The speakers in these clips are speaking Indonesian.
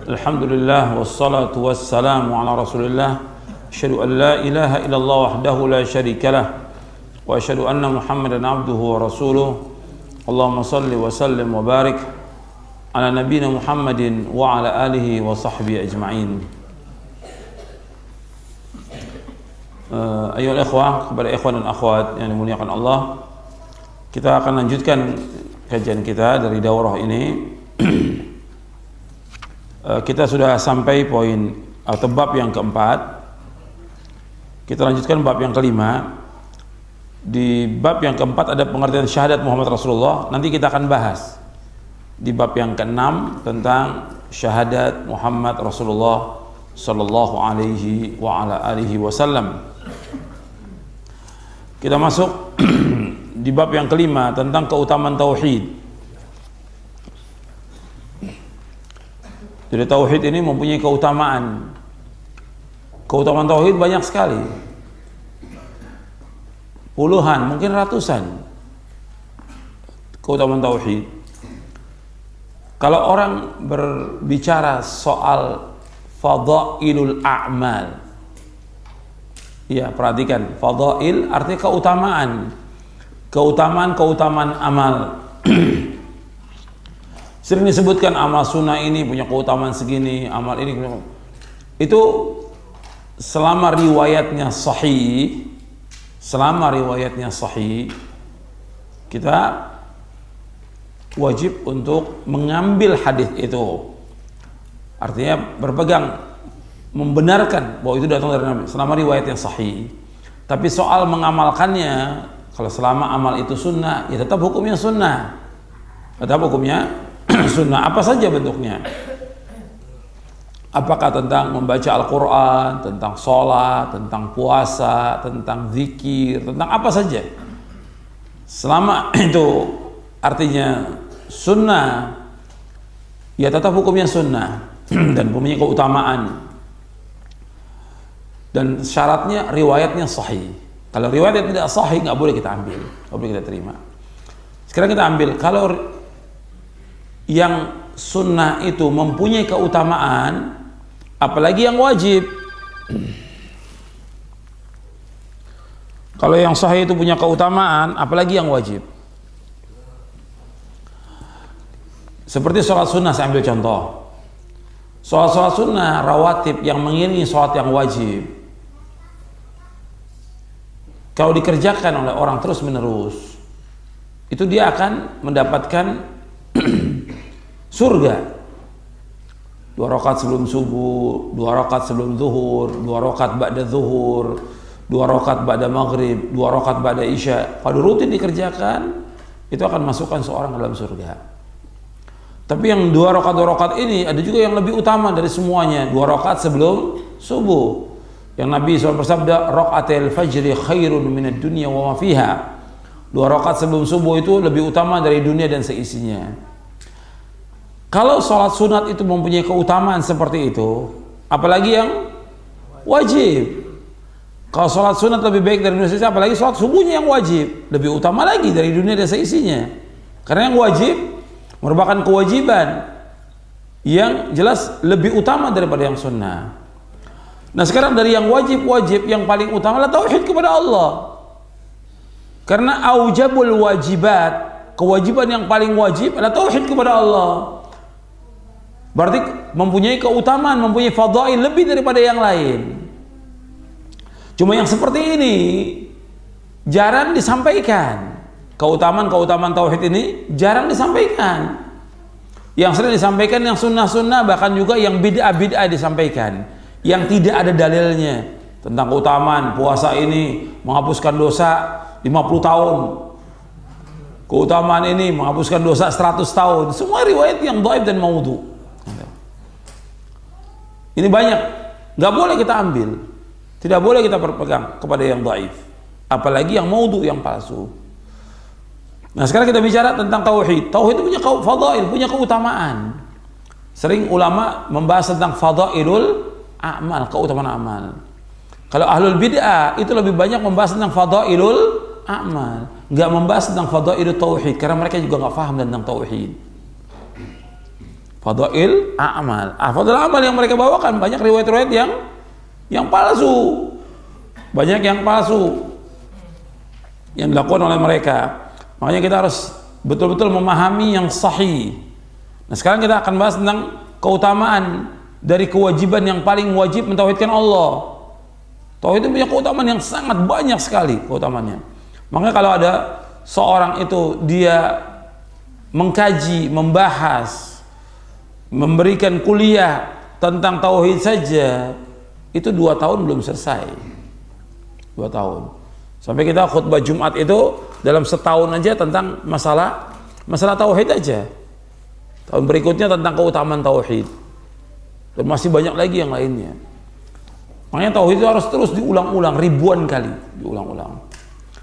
Alhamdulillah wassalatu wassalamu ala Rasulillah. Asyhadu an la ilaha illallah wahdahu la syarikalah wa asyhadu anna Muhammadan abduhu wa rasuluh. Allahumma salli wa sallim wa barik ala nabiyyina Muhammadin wa ala alihi wa sahbihi ajma'in. Ayyuhal ikhwah, kepada ikhwan dan akhwat yang dimuliakan Allah, kita akan lanjutkan kajian kita dari daurah ini. Kita sudah sampai poin atau bab yang keempat. Kita lanjutkan bab yang kelima. Di bab yang keempat ada pengertian syahadat Muhammad Rasulullah. Nanti kita akan bahas di bab yang keenam tentang syahadat Muhammad Rasulullah sallallahu alaihi wa ala alihi wasallam. Kita masuk di bab yang kelima tentang keutamaan tauhid. Jadi tauhid ini mempunyai keutamaan. Keutamaan tauhid banyak sekali. Puluhan, mungkin ratusan. Keutamaan tauhid. Kalau orang berbicara soal fadailul a'mal, ya perhatikan, fadail artinya keutamaan. Keutamaan amal. Sering disebutkan amal sunnah ini punya keutamaan segini, amal ini punya. Itu selama riwayatnya sahih, kita wajib untuk mengambil hadis itu. Artinya berpegang, membenarkan bahwa itu datang dari Nabi selama riwayatnya sahih. Tapi soal mengamalkannya, kalau selama amal itu sunnah, ya tetap hukumnya sunnah. Tetap hukumnya sunnah, apa saja bentuknya. Apakah tentang membaca Al-Quran, tentang sholat, tentang puasa, tentang zikir, tentang apa saja. Selama itu artinya sunnah, ya tetap hukumnya sunnah dan mempunyai keutamaan. Dan syaratnya riwayatnya sahih. Kalau riwayatnya tidak sahih, nggak boleh kita ambil, nggak boleh kita terima. Sekarang kita ambil, kalau yang sunnah itu mempunyai keutamaan, apalagi yang wajib. Kalau yang sahih itu punya keutamaan, apalagi yang wajib. Seperti sholat sunnah, saya ambil contoh. Sholat sunnah rawatib yang mengiringi sholat yang wajib, kalau dikerjakan oleh orang terus menerus, itu dia akan mendapatkan surga. 2 rakaat sebelum subuh, 2 rakaat sebelum zuhur, 2 rakaat ba'da zuhur, 2 rakaat ba'da maghrib, 2 rakaat ba'da isya. Kalau rutin dikerjakan, itu akan masukkan seorang ke dalam surga. Tapi yang 2 rakaat ini ada juga yang lebih utama dari semuanya. 2 rakaat sebelum subuh, yang Nabi SAW bersabda, rakaatil fajri khairun minad dunya wa ma fiha. 2 rakaat sebelum subuh itu lebih utama dari dunia dan seisinya. Kalau sholat sunat itu mempunyai keutamaan seperti itu, apalagi yang wajib. Kalau sholat sunat lebih baik dari dunia seisinya, apalagi sholat subuhnya yang wajib lebih utama lagi dari dunia dan seisinya. Karena yang wajib merupakan kewajiban yang jelas lebih utama daripada yang sunnah. Nah sekarang dari yang wajib yang paling utama adalah tauhid kepada Allah. Karena aujabul wajibat, kewajiban yang paling wajib adalah tauhid kepada Allah. Berarti mempunyai keutamaan, mempunyai fadail lebih daripada yang lain. Cuma yang seperti ini jarang disampaikan. Keutamaan tauhid ini jarang disampaikan. Yang sering disampaikan yang sunnah-sunnah, bahkan juga yang bid'ah disampaikan, yang tidak ada dalilnya. Tentang keutamaan puasa ini menghapuskan dosa 50 tahun. Keutamaan ini menghapuskan dosa 100 tahun. Semua riwayat yang dhaif dan maudhu. Ini banyak, nggak boleh kita ambil, tidak boleh kita berpegang kepada yang dhaif, apalagi yang maudhu, yang palsu. Nah sekarang kita bicara tentang tauhid. Tauhid itu punya fadail, punya keutamaan. Sering ulama membahas tentang fadailul a'mal, keutamaan amal. Kalau ahlul bid'ah itu lebih banyak membahas tentang fadailul a'mal, nggak membahas tentang fadailut tauhid, karena mereka juga nggak paham tentang tauhid. Fadail amal. Fadail amal yang mereka bawakan banyak riwayat-riwayat yang palsu. Banyak yang palsu yang dilakukan oleh mereka. Makanya kita harus betul-betul memahami yang sahih. Nah, sekarang kita akan bahas tentang keutamaan dari kewajiban yang paling wajib mentauhidkan Allah. Tauhid itu punya keutamaan yang sangat banyak sekali keutamaannya. Makanya kalau ada seorang itu dia mengkaji, membahas, memberikan kuliah tentang tauhid saja, itu 2 tahun belum selesai. 2 tahun. Sampai kita khutbah Jumat itu dalam setahun aja tentang masalah tauhid aja. Tahun berikutnya tentang keutamaan tauhid. Dan masih banyak lagi yang lainnya. Makanya tauhid itu harus terus diulang-ulang ribuan kali, diulang-ulang.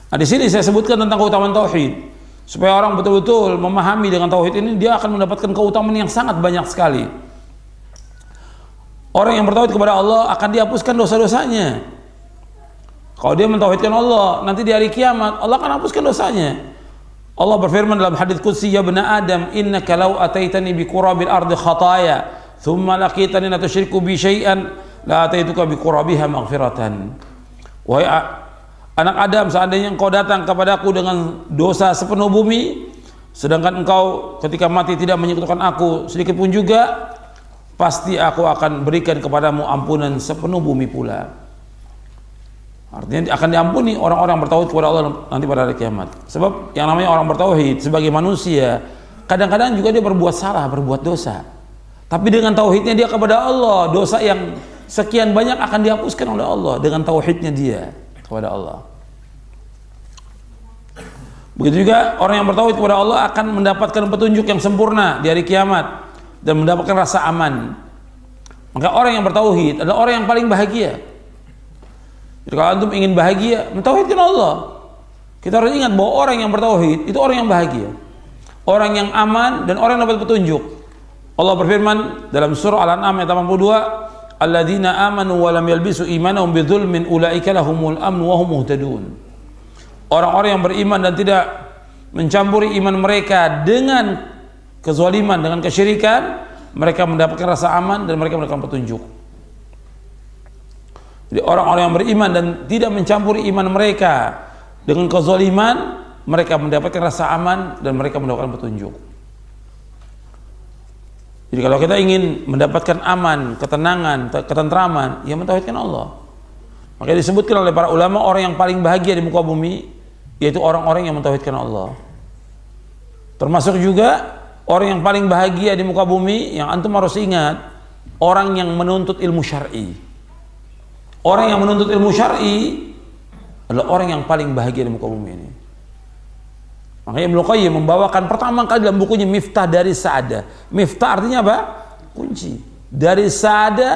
Nah, di sini saya sebutkan tentang keutamaan tauhid supaya orang betul-betul memahami dengan tauhid ini, dia akan mendapatkan keutamaan yang sangat banyak sekali. Orang yang bertauhid kepada Allah akan dihapuskan dosa-dosanya. Kalau dia mentauhidkan Allah, nanti di hari kiamat Allah akan hapuskan dosanya. Allah berfirman dalam hadits qudsi, ya bani Adam, innaka law ataitani bi qurabil ardi khataya, thumma laqitani la tusyriku bi syai'an, la ataituka bi qurabiha maghfiratan. Wahai anak Adam, seandainya engkau datang kepadaku dengan dosa sepenuh bumi, sedangkan engkau ketika mati tidak menyekutukan aku sedikit pun juga, pasti aku akan berikan kepadamu ampunan sepenuh bumi pula. Artinya akan diampuni orang-orang bertauhid kepada Allah nanti pada hari kiamat. Sebab yang namanya orang bertauhid sebagai manusia, kadang-kadang juga dia berbuat salah, berbuat dosa. Tapi dengan tauhidnya dia kepada Allah, dosa yang sekian banyak akan dihapuskan oleh Allah dengan tauhidnya dia kepada Allah. Begitu juga orang yang bertauhid kepada Allah akan mendapatkan petunjuk yang sempurna di hari kiamat dan mendapatkan rasa aman. Maka orang yang bertauhid adalah orang yang paling bahagia. Jadi kalau antum ingin bahagia, mentauhidkan Allah. Kita harus ingat bahwa orang yang bertauhid itu orang yang bahagia, orang yang aman, dan orang yang dapat petunjuk. Allah berfirman dalam surah Al-An'am ayat 82, alladzina amanu wa lam yalbisu imanahum bidzulmin ulaika lahumul amnu wa hum muhtadun. Orang-orang yang beriman dan tidak mencampuri iman mereka dengan kezaliman, dengan kesyirikan, mereka mendapatkan rasa aman dan mereka mendapatkan petunjuk. Jadi orang-orang yang beriman dan tidak mencampuri iman mereka dengan kezaliman, mereka mendapatkan rasa aman dan mereka mendapatkan petunjuk. Jadi kalau kita ingin mendapatkan aman, ketenangan, ketentraman, ya mentauhidkan Allah. Makanya disebutkan oleh para ulama orang yang paling bahagia di muka bumi yaitu orang-orang yang mentauhidkan Allah. Termasuk juga orang yang paling bahagia di muka bumi yang antum harus ingat, orang yang menuntut ilmu syar'i. Orang yang menuntut ilmu syar'i adalah orang yang paling bahagia di muka bumi ini. Makanya Ibnu Qayyim membawakan pertama kali dalam bukunya Miftah dari Sa'adah. Miftah artinya apa? Kunci. Dari Sa'adah,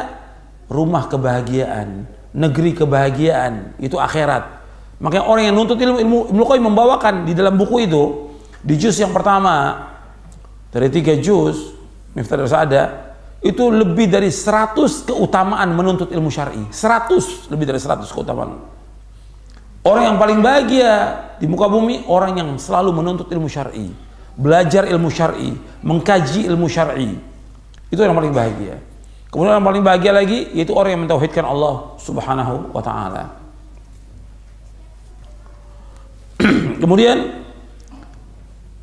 rumah kebahagiaan, negeri kebahagiaan, itu akhirat. Makanya orang yang menuntut ilmu, Ibnu Qayyim membawakan di dalam buku itu, di juz yang pertama dari 3 juz Miftah dari Sa'adah, itu lebih dari 100 keutamaan menuntut ilmu syar'i. 100, lebih dari 100 keutamaan. Orang yang paling bahagia di muka bumi, orang yang selalu menuntut ilmu syar'i, belajar ilmu syar'i, mengkaji ilmu syar'i. Itu yang paling bahagia. Kemudian yang paling bahagia lagi yaitu orang yang mentauhidkan Allah Subhanahu wa taala. Kemudian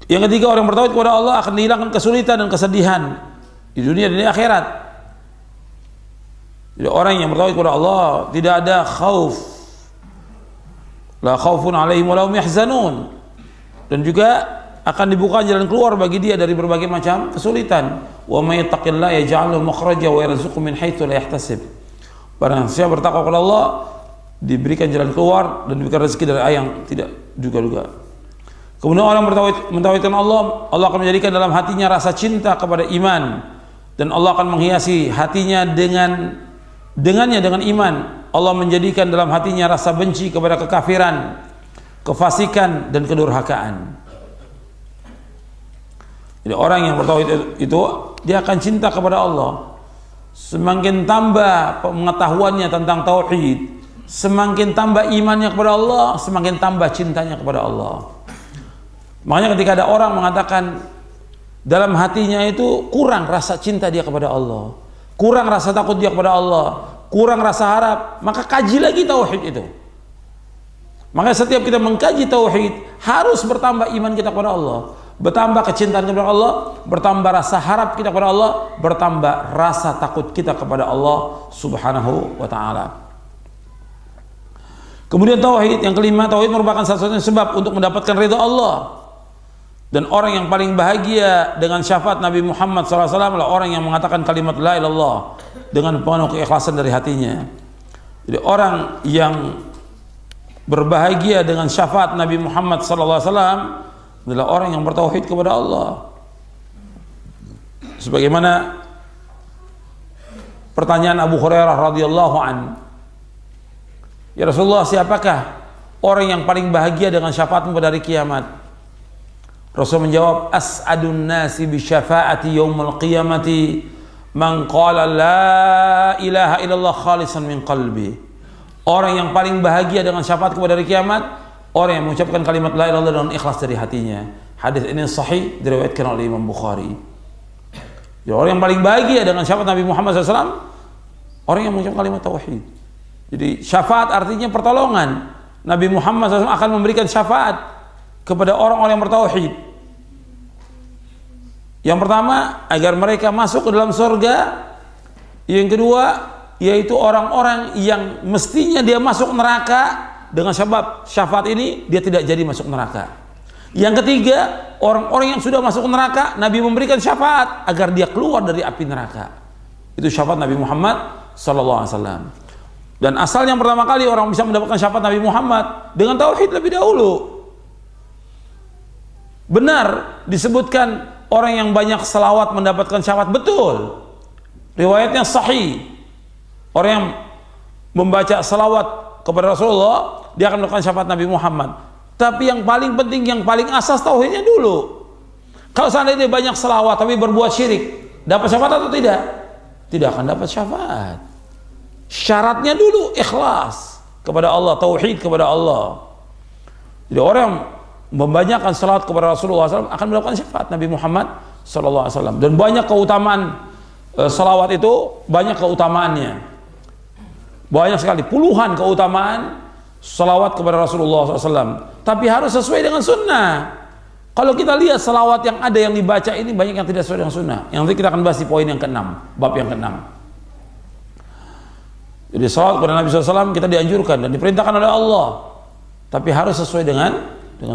yang ketiga, orang bertauhid kepada Allah akan dihilangkan kesulitan dan kesedihan di dunia dan di akhirat. Jadi orang yang bertauhid kepada Allah tidak ada khauf, la khaufun alaihim wa lahum yahzanun, dan juga akan dibuka jalan keluar bagi dia dari berbagai macam kesulitan. Wa may yattaqillaha yaj'al lahu makhraja wa yarzuqhu min haitsu la yahtasib. Barang siapa bertakwa kepada Allah, diberikan jalan keluar dan diberikan rezeki dari yang tidak duga-duga. Kemudian orang mentauhidkan Allah, Allah akan menjadikan dalam hatinya rasa cinta kepada iman, dan Allah akan menghiasi hatinya dengannya dengan iman. Allah menjadikan dalam hatinya rasa benci kepada kekafiran, kefasikan, dan kedurhakaan. Jadi orang yang bertauhid itu dia akan cinta kepada Allah. Semakin tambah pengetahuannya tentang tauhid, semakin tambah imannya kepada Allah, semakin tambah cintanya kepada Allah. Makanya ketika ada orang mengatakan dalam hatinya itu kurang rasa cinta dia kepada Allah, kurang rasa takut dia kepada Allah, kurang rasa harap, maka kaji lagi tauhid itu. Maka setiap kita mengkaji tauhid harus bertambah iman kita kepada Allah, bertambah kecintaan kepada Allah, bertambah rasa harap kita kepada Allah, bertambah rasa takut kita kepada Allah Subhanahu wa taala. Kemudian tauhid yang kelima, tauhid merupakan satu-satunya sebab untuk mendapatkan ridha Allah. Dan orang yang paling bahagia dengan syafaat Nabi Muhammad SAW adalah orang yang mengatakan kalimat la ilaha illallah dengan penuh keikhlasan dari hatinya. Jadi orang yang berbahagia dengan syafaat Nabi Muhammad SAW adalah orang yang bertauhid kepada Allah. Sebagaimana pertanyaan Abu Hurairah radhiyallahu an, ya Rasulullah, siapakah orang yang paling bahagia dengan syafaatmu pada hari kiamat? Rasul menjawab, as'adun nasi bi syafaati yaumil qiyamati man qala la ilaha illallah khalisan min qalbi. Orang yang paling bahagia dengan syafaat kepada hari kiamat, orang yang mengucapkan kalimat la ilaha illallah dengan ikhlas dari hatinya. Hadis ini sahih, diriwayatkan oleh Imam Bukhari. Jadi orang yang paling bahagia dengan syafaat Nabi Muhammad SAW, orang yang mengucapkan kalimat tauhid. Jadi syafaat artinya pertolongan. Nabi Muhammad SAW akan memberikan syafaat kepada orang-orang yang bertauhid. Yang pertama, agar mereka masuk ke dalam surga. Yang kedua, yaitu orang-orang yang mestinya dia masuk neraka, dengan sebab syafaat ini dia tidak jadi masuk neraka. Yang ketiga, orang-orang yang sudah masuk neraka, Nabi memberikan syafaat agar dia keluar dari api neraka. Itu syafaat Nabi Muhammad SAW. Dan asal yang pertama kali orang bisa mendapatkan syafaat Nabi Muhammad dengan tauhid lebih dahulu. Benar disebutkan orang yang banyak selawat mendapatkan syafaat, betul. Riwayatnya sahih. Orang yang membaca selawat kepada Rasulullah, dia akan mendapatkan syafaat Nabi Muhammad. Tapi yang paling penting, yang paling asas tauhidnya dulu. Kalau seandainya banyak selawat tapi berbuat syirik, dapat syafaat atau tidak? Tidak akan dapat syafaat. Syaratnya dulu ikhlas kepada Allah, tauhid kepada Allah. Jadi orang yang membanyakkan salawat kepada Rasulullah SAW akan mendapatkan syafaat Nabi Muhammad SAW. Dan banyak keutamaan salawat itu, banyak keutamaannya, banyak sekali, puluhan keutamaan salawat kepada Rasulullah SAW. Tapi harus sesuai dengan sunnah. Kalau kita lihat salawat yang ada yang dibaca ini, banyak yang tidak sesuai dengan sunnah. Yang nanti kita akan bahas di poin yang ke-6, bab yang ke-6. Jadi salawat kepada Nabi SAW kita dianjurkan dan diperintahkan oleh Allah, tapi harus sesuai dengan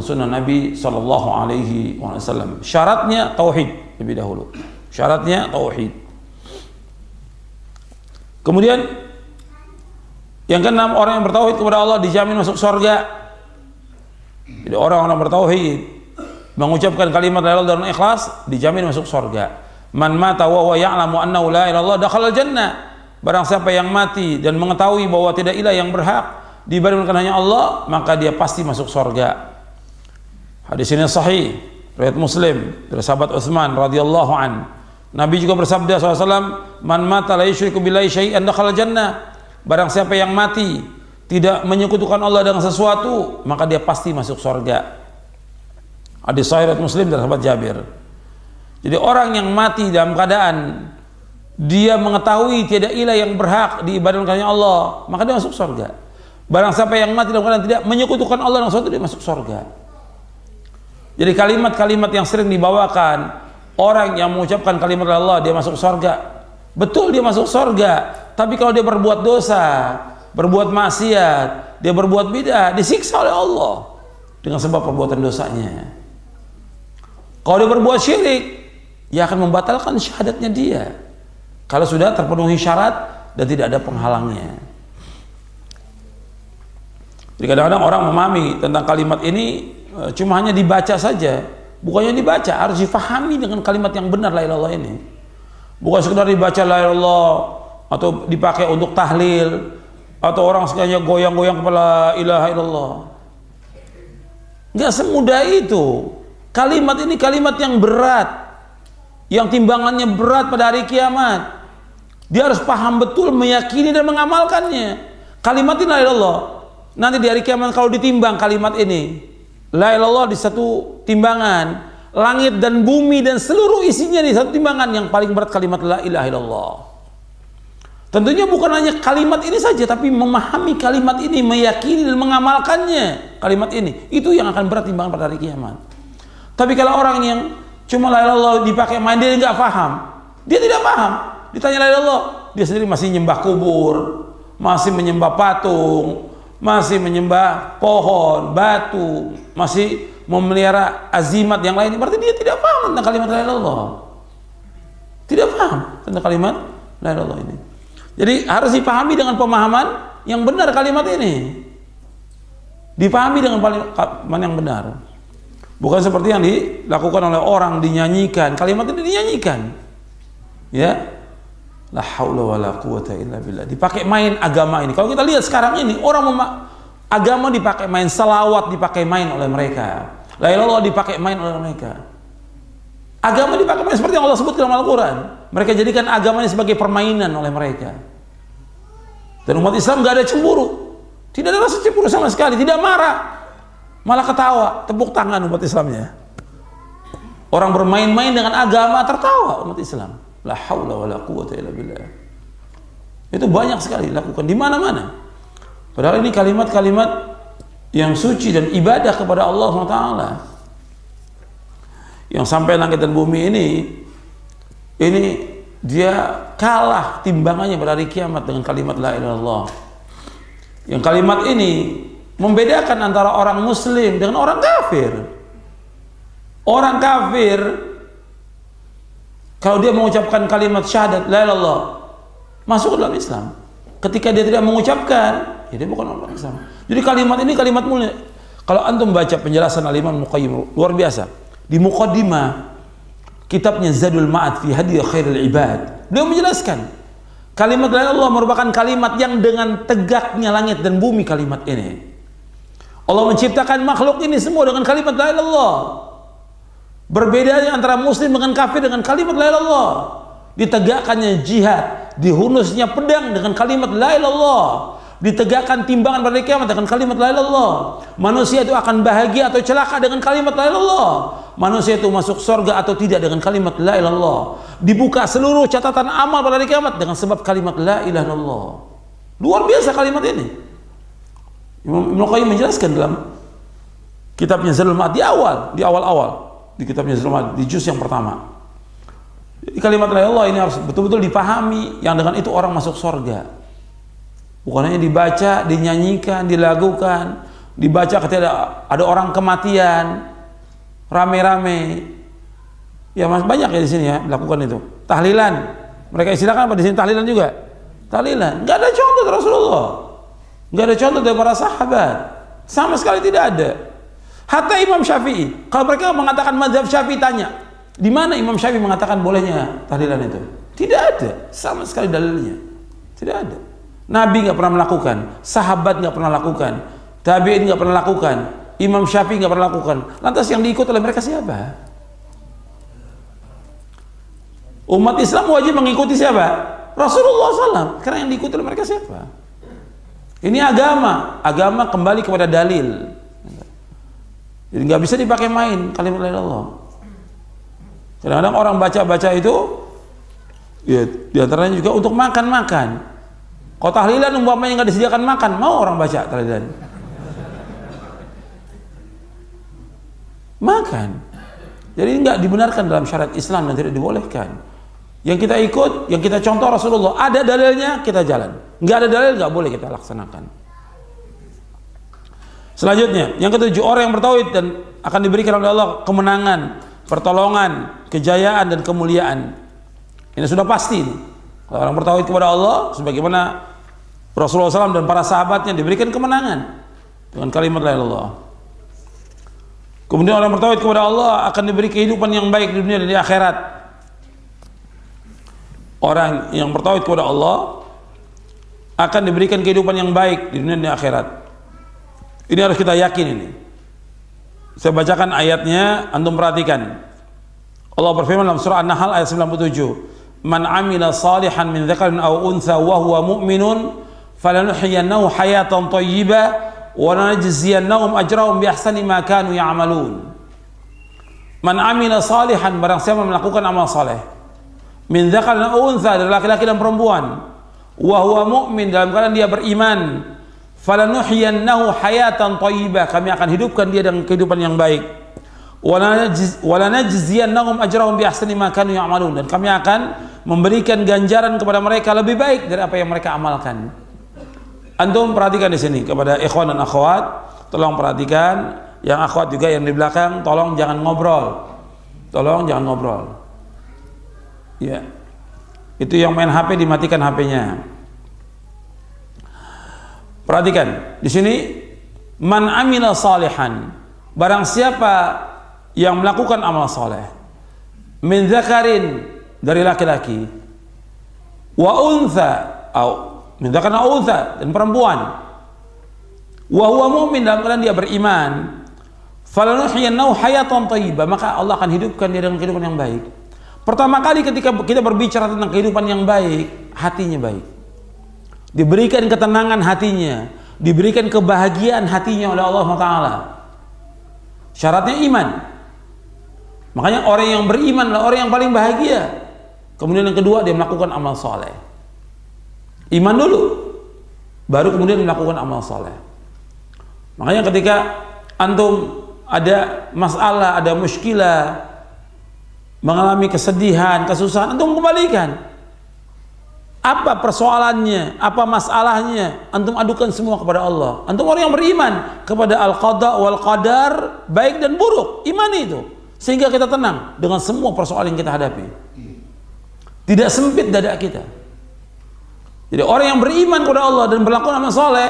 sunnah Nabi Sallallahu Alaihi Wasallam. Syaratnya tauhid lebih dahulu. Syaratnya tauhid. Kemudian yang keenam, orang yang bertauhid kepada Allah dijamin masuk surga. Jadi orang-orang bertauhid mengucapkan kalimat la ilaha illallah dengan ikhlas dijamin masuk surga. Man mata wa huwa ya'lamu annahu la ilaha illallah dakhala al-jannah. Barang siapa yang mati dan mengetahui bahwa tidak ilah yang berhak diibadahkan hanya Allah, maka dia pasti masuk surga. Hadis ini sahih, riwayat Muslim dari sahabat Utsman radhiyallahu an. Nabi juga bersabda SAW, man mata la yusyriku billahi syai'an dakhala jannah. Barang siapa yang mati tidak menyekutukan Allah dengan sesuatu, maka dia pasti masuk surga. Hadis sahih riwayat Muslim dari sahabat Jabir. Jadi orang yang mati dalam keadaan dia mengetahui tidak ilah yang berhak diibadahkan hanya Allah, maka dia masuk surga. Barang siapa yang mati dalam keadaan tidak menyekutukan Allah dengan sesuatu, dia masuk surga. Jadi kalimat-kalimat yang sering dibawakan, orang yang mengucapkan kalimat Allah dia masuk surga, betul dia masuk surga. Tapi kalau dia berbuat dosa, berbuat maksiat, dia berbuat bid'ah, disiksa oleh Allah dengan sebab perbuatan dosanya. Kalau dia berbuat syirik, dia akan membatalkan syahadatnya dia kalau sudah terpenuhi syarat dan tidak ada penghalangnya. Jadi kadang-kadang orang memahami tentang kalimat ini cuma hanya dibaca saja, bukannya dibaca, harus difahami dengan kalimat yang benar la ilaha illallah ini. Bukan sekedar dibaca la ilaha illallah atau dipakai untuk tahlil atau orang sekalinya goyang-goyang kepala ilaha illallah. Enggak semudah itu. Kalimat ini kalimat yang berat, yang timbangannya berat pada hari kiamat. Dia harus paham betul, meyakini dan mengamalkannya. Kalimat ini la ilaha illallah. Nanti di hari kiamat kalau ditimbang kalimat ini, la ilaha illallah di satu timbangan, langit dan bumi dan seluruh isinya di satu timbangan, yang paling berat kalimat la ilaha illallah. Tentunya bukan hanya kalimat ini saja, tapi memahami kalimat ini, meyakini dan mengamalkannya kalimat ini, itu yang akan berat timbangan pada hari kiamat. Tapi kalau orang yang cuma la ilaha illallah dipakai main, dia nggak paham, dia tidak paham, ditanya la ilaha illallah, dia sendiri masih menyembah kubur, masih menyembah patung, masih menyembah pohon, batu, masih memelihara azimat yang lain, berarti dia tidak paham tentang kalimat la ilaha illallah. Tidak paham tentang kalimat la ilaha illallah ini. Jadi harus dipahami dengan pemahaman yang benar kalimat ini. Dipahami dengan pemahaman yang benar. Bukan seperti yang dilakukan oleh orang, dinyanyikan. Kalimat ini dinyanyikan. Ya. La haula wala quwata illa billah. Dipakai main agama ini. Kalau kita lihat sekarang ini, orang agama dipakai main, salawat dipakai main oleh mereka. La ilaha illallah dipakai main oleh mereka. Agama dipakai main seperti yang Allah sebut dalam Al-Quran. Mereka jadikan agama ini sebagai permainan oleh mereka. Dan umat Islam gak ada cemburu. Tidak ada rasa cemburu sama sekali. Tidak marah. Malah ketawa. Tepuk tangan umat Islamnya. Orang bermain-main dengan agama, tertawa umat Islam. La haula wala quwata illa billah. Itu banyak sekali dilakukan di mana-mana. Padahal ini kalimat-kalimat yang suci dan ibadah kepada Allah SWT. Yang sampai langit dan bumi ini dia kalah timbangannya pada hari kiamat dengan kalimat la ilaha illallah. Yang kalimat ini membedakan antara orang muslim dengan orang kafir. Orang kafir kalau dia mengucapkan kalimat syahadat la ilaha illallah, masuk ke dalam Islam. Ketika dia tidak mengucapkan, ya dia bukan orang Islam. Jadi kalimat ini kalimat mulia. Kalau antum baca penjelasan Al-Imam Muqayyim, luar biasa. Di muqaddimah kitabnya Zadul Ma'ad fi Hadi Khairul Ibad, beliau menjelaskan kalimat la ilaha illallah merupakan kalimat yang dengan tegaknya langit dan bumi kalimat ini. Allah menciptakan makhluk ini semua dengan kalimat la ilaha illallah. Berbedanya antara muslim dengan kafir dengan kalimat la ilaha illallah. Ditegakkannya jihad, dihunusnya pedang dengan kalimat la ilaha illallah. Ditegakkan timbangan pada kiamat dengan kalimat la ilaha illallah. Manusia itu akan bahagia atau celaka dengan kalimat la ilaha illallah. Manusia itu masuk surga atau tidak dengan kalimat la ilaha illallah. Dibuka seluruh catatan amal pada hari kiamat dengan sebab kalimat la ilaha illallah. Luar biasa kalimat ini. Imam Ibnu Qayyim menjelaskan dalam kitabnya Zadul Ma'ad di awal-awal di kitabnya Zadul Ma'ad di juz yang pertama. Jadi kalimat la ilaha illallah ini harus betul-betul dipahami, yang dengan itu orang masuk surga. Bukan hanya dibaca, dinyanyikan, dilakukan, dibaca ketika ada orang kematian, rame-rame. Ya mas, banyak ya di sini ya melakukan itu. Tahlilan, mereka istilahkan apa di sini, tahlilan juga. Tahlilan, nggak ada contoh dari Rasulullah, nggak ada contoh dari para sahabat, sama sekali tidak ada. Hatta Imam Syafi'i, kalau mereka mengatakan mazhab Syafi'i, tanya di mana Imam Syafi'i mengatakan bolehnya tahlilan itu? Tidak ada, sama sekali dalilnya, tidak ada. Nabi nggak pernah melakukan, sahabat nggak pernah lakukan, tabi'in nggak pernah lakukan, Imam Syafi'i nggak pernah lakukan. Lantas yang diikut oleh mereka siapa? Umat Islam wajib mengikuti siapa? Rasulullah SAW. Karena yang diikuti oleh mereka siapa? Ini agama kembali kepada dalil. Jadi nggak bisa dipakai main kalimat la ilaha illallah. Kadang-kadang orang baca-baca itu, ya diantaranya juga untuk makan-makan. Kalau tahlilan umpamanya nggak disediakan makan, mau orang baca tahlilan? Makan. Jadi nggak dibenarkan dalam syariat Islam dan tidak dibolehkan. Yang kita ikut, yang kita contoh Rasulullah, ada dalilnya kita jalan. Nggak ada dalil nggak boleh kita laksanakan. Selanjutnya, yang ketujuh, orang yang bertauhid dan akan diberikan oleh Allah kemenangan, pertolongan, kejayaan dan kemuliaan. Ini sudah pasti. Kalau orang bertauhid kepada Allah, sebagaimana Rasulullah SAW dan para sahabatnya diberikan kemenangan dengan kalimat la ilaha illallah. Kemudian orang bertauhid kepada Allah akan diberi kehidupan yang baik di dunia dan di akhirat. Orang yang bertauhid kepada Allah akan diberikan kehidupan yang baik di dunia dan di akhirat. Ini harus kita yakin ini. Saya bacakan ayatnya, antum perhatikan. Allah berfirman dalam surah An-Nahl ayat 97. Man amila salihan min dzakarin aw untha wa huwa mu'minun falanuhyiyannahu hayatan thayyibah wa lanajziyannahum ajrahum bi ahsani ma kanu ya'malun. Man amila salihan, barang siapa melakukan amal saleh, min dzakarin aw untha, dari laki-laki dan perempuan, wa huwa mu'min, dalam keadaan dia beriman, falanuhyiyannahu hayatan thayyibah, kami akan hidupkan dia dengan kehidupan yang baik, wala najziyannahum ajrahum bi ahsani ma kanu ya'malun, dan kami akan memberikan ganjaran kepada mereka lebih baik dari apa yang mereka amalkan. Antum perhatikan di sini kepada ikhwan dan akhwat, tolong perhatikan. Yang akhwat juga yang di belakang, tolong jangan ngobrol. Tolong jangan ngobrol. Ya. Itu yang main HP dimatikan HP-nya. Perhatikan, di sini man amila salihan, barang siapa yang melakukan amal saleh, min dzakarin, dari laki-laki, wa untha, au min dzakarin wa untha, dan perempuan, wa huwa mu'min, dalam keadaan dia beriman, falanuhyiyannahu hayatan thayyibah, maka Allah akan hidupkan dia dengan kehidupan yang baik. Pertama kali ketika kita berbicara tentang kehidupan yang baik, hatinya baik, diberikan ketenangan hatinya, diberikan kebahagiaan hatinya oleh Allah Ta'ala. Syaratnya iman. Makanya orang yang beriman adalah orang yang paling bahagia. Kemudian yang kedua, dia melakukan amal soleh. Iman dulu, baru kemudian melakukan amal soleh. Makanya ketika antum ada masalah, ada muskilah, mengalami kesedihan, kesusahan, antum kembalikan. Apa persoalannya, apa masalahnya, antum adukan semua kepada Allah. Antum orang yang beriman kepada al-qada wal qadar, baik dan buruk, imani itu, sehingga kita tenang dengan semua persoalan yang kita hadapi. Tidak sempit dada kita. Jadi orang yang beriman kepada Allah dan berlaku amal soleh,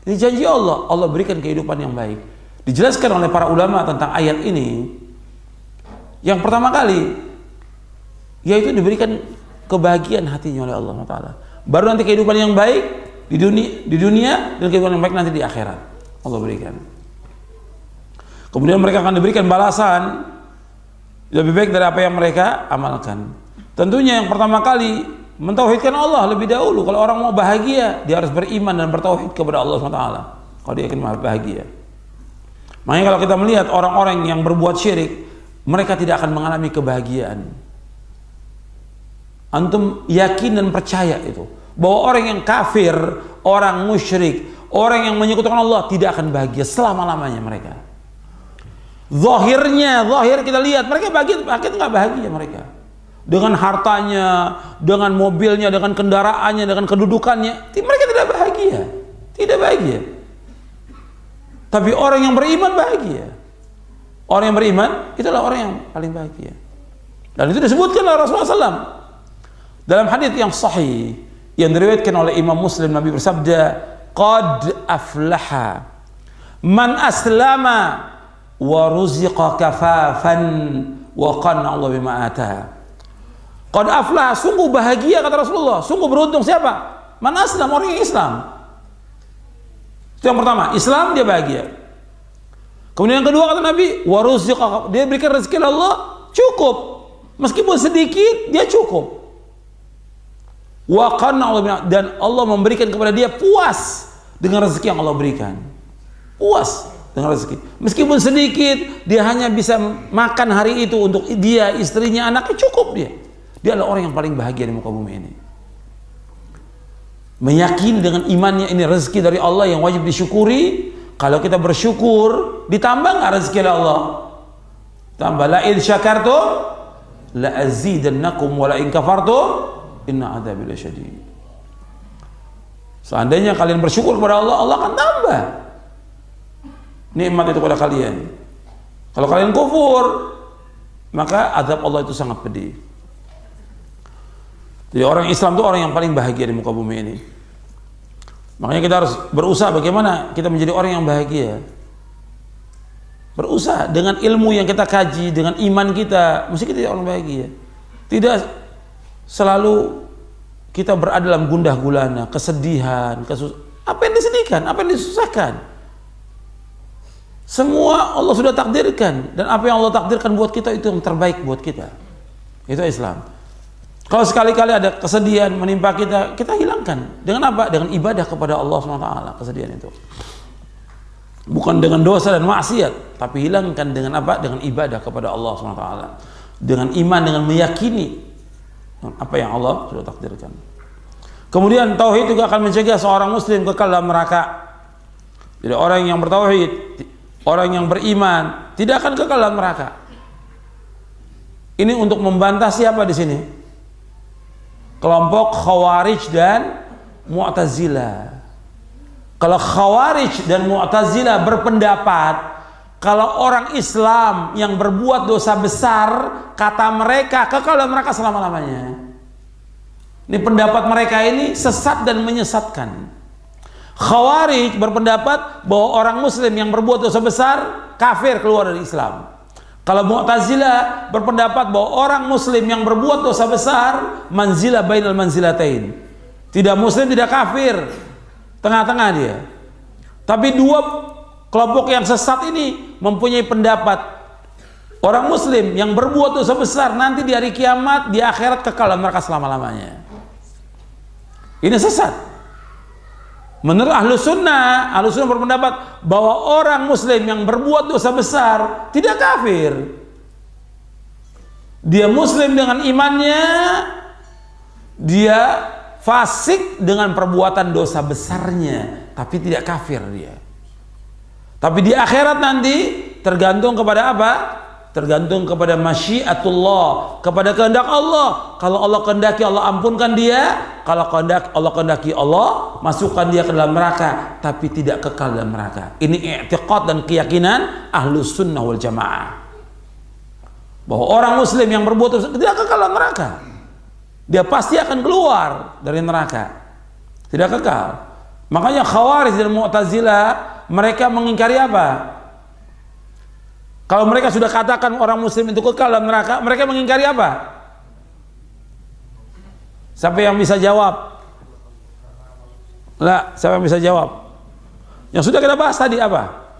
ini janji Allah, Allah berikan kehidupan yang baik. Dijelaskan oleh para ulama tentang ayat ini, yang pertama kali yaitu diberikan kebahagiaan hatinya oleh Allah Ta'ala, baru nanti kehidupan yang baik di dunia dan kehidupan yang baik nanti di akhirat Allah berikan. Kemudian mereka akan diberikan balasan lebih baik dari apa yang mereka amalkan. Tentunya yang pertama kali mentauhidkan Allah lebih dahulu. Kalau orang mau bahagia, dia harus beriman dan bertauhid kepada Allah SWT kalau dia ingin bahagia. Makanya kalau kita melihat orang-orang yang berbuat syirik, mereka tidak akan mengalami kebahagiaan. Antum yakin dan percaya itu, bahwa orang yang kafir, orang musyrik, orang yang menyekutukan Allah tidak akan bahagia selama-lamanya mereka. Zahir kita lihat mereka bahagia, nggak bahagia mereka. Dengan hartanya, dengan mobilnya, dengan kendaraannya, dengan kedudukannya, mereka tidak bahagia. Tidak bahagia. Tapi orang yang beriman bahagia. Orang yang beriman itulah orang yang paling bahagia. Dan itu disebutkan oleh Rasulullah SAW dalam hadits yang sahih yang diriwayatkan oleh Imam Muslim. Nabi bersabda, "Qad aflaha man aslama wa ruziqa kafafan wa qanna Allah bima ata." Qad aflaha, sungguh bahagia kata Rasulullah, sungguh beruntung siapa? Man aslam, orang yang Islam. Itu yang pertama, Islam dia bahagia. Kemudian yang kedua kata Nabi, waruziqa, dia berikan rezeki Allah cukup, meskipun sedikit dia cukup. Wa qanna Allah, dan Allah memberikan kepada dia puas dengan rezeki yang Allah berikan. Puas dengan rezeki, meskipun sedikit, dia hanya bisa makan hari itu untuk dia, istrinya, anaknya, cukup dia. Dia adalah orang yang paling bahagia di muka bumi ini. Meyakini dengan imannya ini rezeki dari Allah yang wajib disyukuri. Kalau kita bersyukur, ditambah nggak rezeki dari Allah? Tambah. La in syakartum la azidannakum wa la in kafartum inna adzabi lasyadid. Seandainya kalian bersyukur kepada Allah, Allah akan tambah nikmat itu kepada kalian. Kalau kalian kufur, maka azab Allah itu sangat pedih. Jadi orang Islam itu orang yang paling bahagia di muka bumi ini. Makanya kita harus berusaha bagaimana kita menjadi orang yang bahagia. Berusaha dengan ilmu yang kita kaji, dengan iman kita, mesti kita jadi orang bahagia. Tidak selalu kita berada dalam gundah gulana, kesedihan, apa yang disedihkan, apa yang disusahkan. Semua Allah sudah takdirkan, dan apa yang Allah takdirkan buat kita itu yang terbaik buat kita. Itu Islam. Kalau sekali-kali ada kesedihan menimpa kita, kita hilangkan. Dengan apa? Dengan ibadah kepada Allah SWT, kesedihan itu. Bukan dengan dosa dan maksiat, tapi hilangkan dengan apa? Dengan ibadah kepada Allah SWT, dengan iman, dengan meyakini apa yang Allah sudah takdirkan. Kemudian tauhid juga akan mencegah seorang muslim kekal dalam neraka. Jadi orang yang bertauhid, orang yang beriman tidak akan kekal dalam neraka. Ini untuk membantah siapa di sini? Kelompok Khawarij dan Mu'tazilah. Kalau Khawarij dan Mu'tazilah berpendapat kalau orang Islam yang berbuat dosa besar, kata mereka kekal dalam neraka selama-lamanya. Ini pendapat mereka ini sesat dan menyesatkan. Khawarij berpendapat bahwa orang muslim yang berbuat dosa besar kafir, keluar dari Islam. Kalau Mu'tazilah berpendapat bahwa orang muslim yang berbuat dosa besar manzilah bainal manzilatain. Tidak muslim, tidak kafir, tengah-tengah dia. Tapi dua kelompok yang sesat ini mempunyai pendapat orang muslim yang berbuat dosa besar nanti di hari kiamat, di akhirat kekal dalam neraka selama-lamanya. Ini sesat. Menurut Ahlus Sunnah berpendapat bahwa orang muslim yang berbuat dosa besar tidak kafir. Dia muslim dengan imannya, dia fasik dengan perbuatan dosa besarnya, tapi tidak kafir dia. Tapi di akhirat nanti tergantung kepada apa? Tergantung kepada masyiatullah, kepada kehendak Allah. Kalau Allah kehendaki, Allah ampunkan dia. Kalau Allah kehendaki, Allah masukkan dia ke dalam neraka, tapi tidak kekal dalam neraka. Ini i'tiqad dan keyakinan Ahlus Sunnah wal Jamaah, bahwa orang muslim yang berbuat dosa tidak kekal dalam neraka. Dia pasti akan keluar dari neraka, tidak kekal. Makanya Khawarij dan Mu'tazilah mereka mengingkari apa? Kalau mereka sudah katakan orang muslim itu kekal dalam neraka, mereka mengingkari apa? Siapa yang bisa jawab? Lah, siapa yang bisa jawab? Yang sudah kita bahas tadi apa?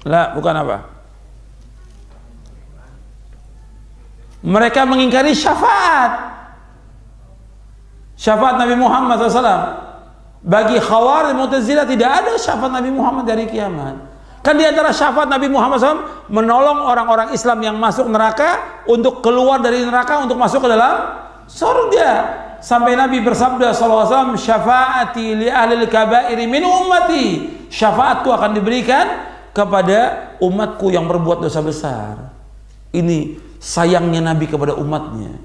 Lah, bukan apa? Mereka mengingkari syafaat. Syafaat Nabi Muhammad SAW. Bagi Khawarij dan Mu'tazilah tidak ada syafaat Nabi Muhammad dari kiamat. Kan di antara syafaat Nabi Muhammad SAW menolong orang-orang Islam yang masuk neraka untuk keluar dari neraka untuk masuk ke dalam surga. Sampai Nabi bersabda SAW, syafaati li ahlil kabairi min ummati. Syafaatku akan diberikan kepada umatku yang berbuat dosa besar. Ini sayangnya Nabi kepada umatnya.